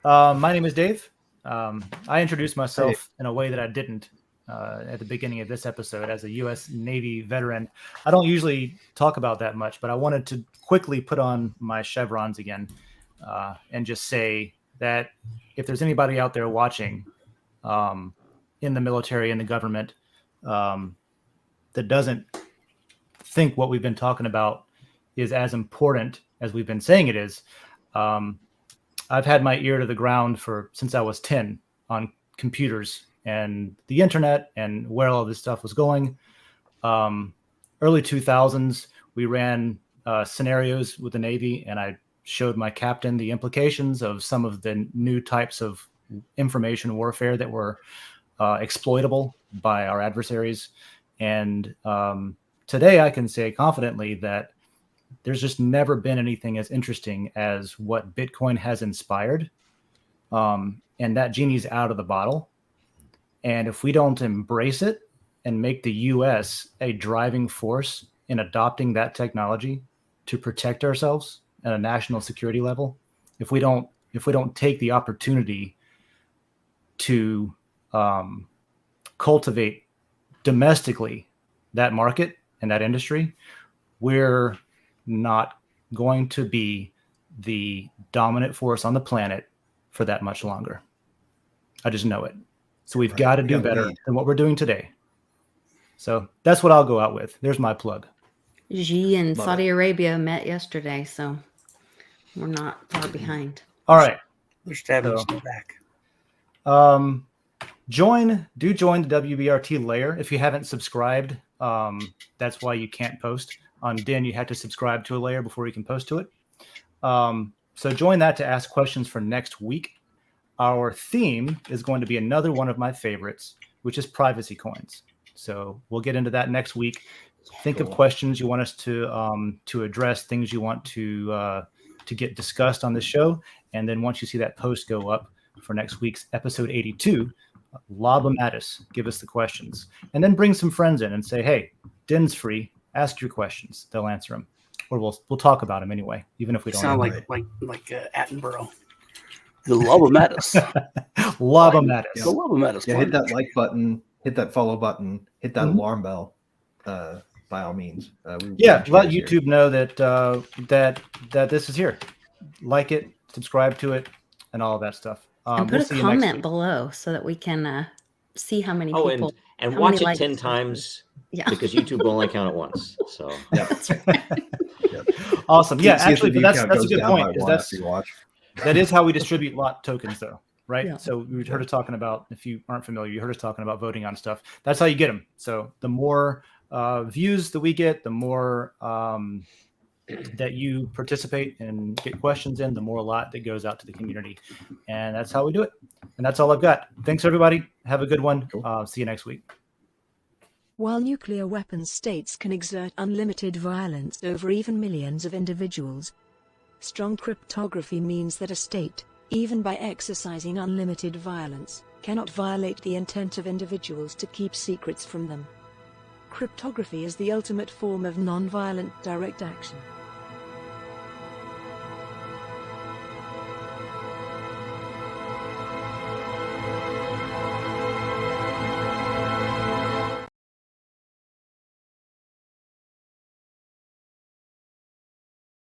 My name is Dave. I introduced myself in a way that I didn't at the beginning of this episode as a U.S. Navy veteran. I don't usually talk about that much, but I wanted to quickly put on my chevrons again and just say that if there's anybody out there watching in the military and the government that doesn't think what we've been talking about is as important as we've been saying it is. I've had my ear to the ground since I was 10 on computers and the internet and where all this stuff was going. Early 2000s, we ran scenarios with the Navy, and I showed my captain the implications of some of the new types of information warfare that were exploitable by our adversaries. And today I can say confidently that there's just never been anything as interesting as what Bitcoin has inspired. And that genie's out of the bottle. And if we don't embrace it and make the US a driving force in adopting that technology to protect ourselves at a national security level, if we don't take the opportunity to cultivate domestically that market and that industry, we're not going to be the dominant force on the planet for that much longer. I just know it. So we've got to do better than what we're doing today. So that's what I'll go out with. There's my plug. Xi and Saudi Arabia met yesterday, so we're not far behind. All right. We're stabbing back. Join the WBRT layer if you haven't subscribed. That's why you can't post. On Den, you have to subscribe to a layer before you can post to it. So join that to ask questions for next week. our theme is going to be another one of my favorites, which is privacy coins. So we'll get into that next week. Think of questions you want us to address, things you want to get discussed on this show. And then once you see that post go up for next week's episode 82, lob them at us, give us the questions, and then bring some friends in and say, hey, Den's free. Ask your questions. They'll answer them, or we'll talk about them anyway, even if we don't. Sound like Attenborough. The lob them at us. Lob them at us. The lob them at us. Yeah, hit that like button, hit that follow button, hit that alarm bell. By all means. Let YouTube know that this is here. Like it, subscribe to it, and all of that stuff. And put a comment below so that we can see how many people. And watch it 10 times. Yeah. Because YouTube will only count it once. So that's right. Awesome. Yeah, actually, that's a good point. That is how we distribute lot tokens, though, right? Yeah. So we heard us talking about, if you aren't familiar, you heard us talking about voting on stuff. That's how you get them. So the more views that we get, the more that you participate and get questions in, the more lot that goes out to the community. And that's how we do it. And that's all I've got. Thanks, everybody. Have a good one. Cool. See you next week. While nuclear weapons states can exert unlimited violence over even millions of individuals, strong cryptography means that a state, even by exercising unlimited violence, cannot violate the intent of individuals to keep secrets from them. Cryptography is the ultimate form of non-violent direct action.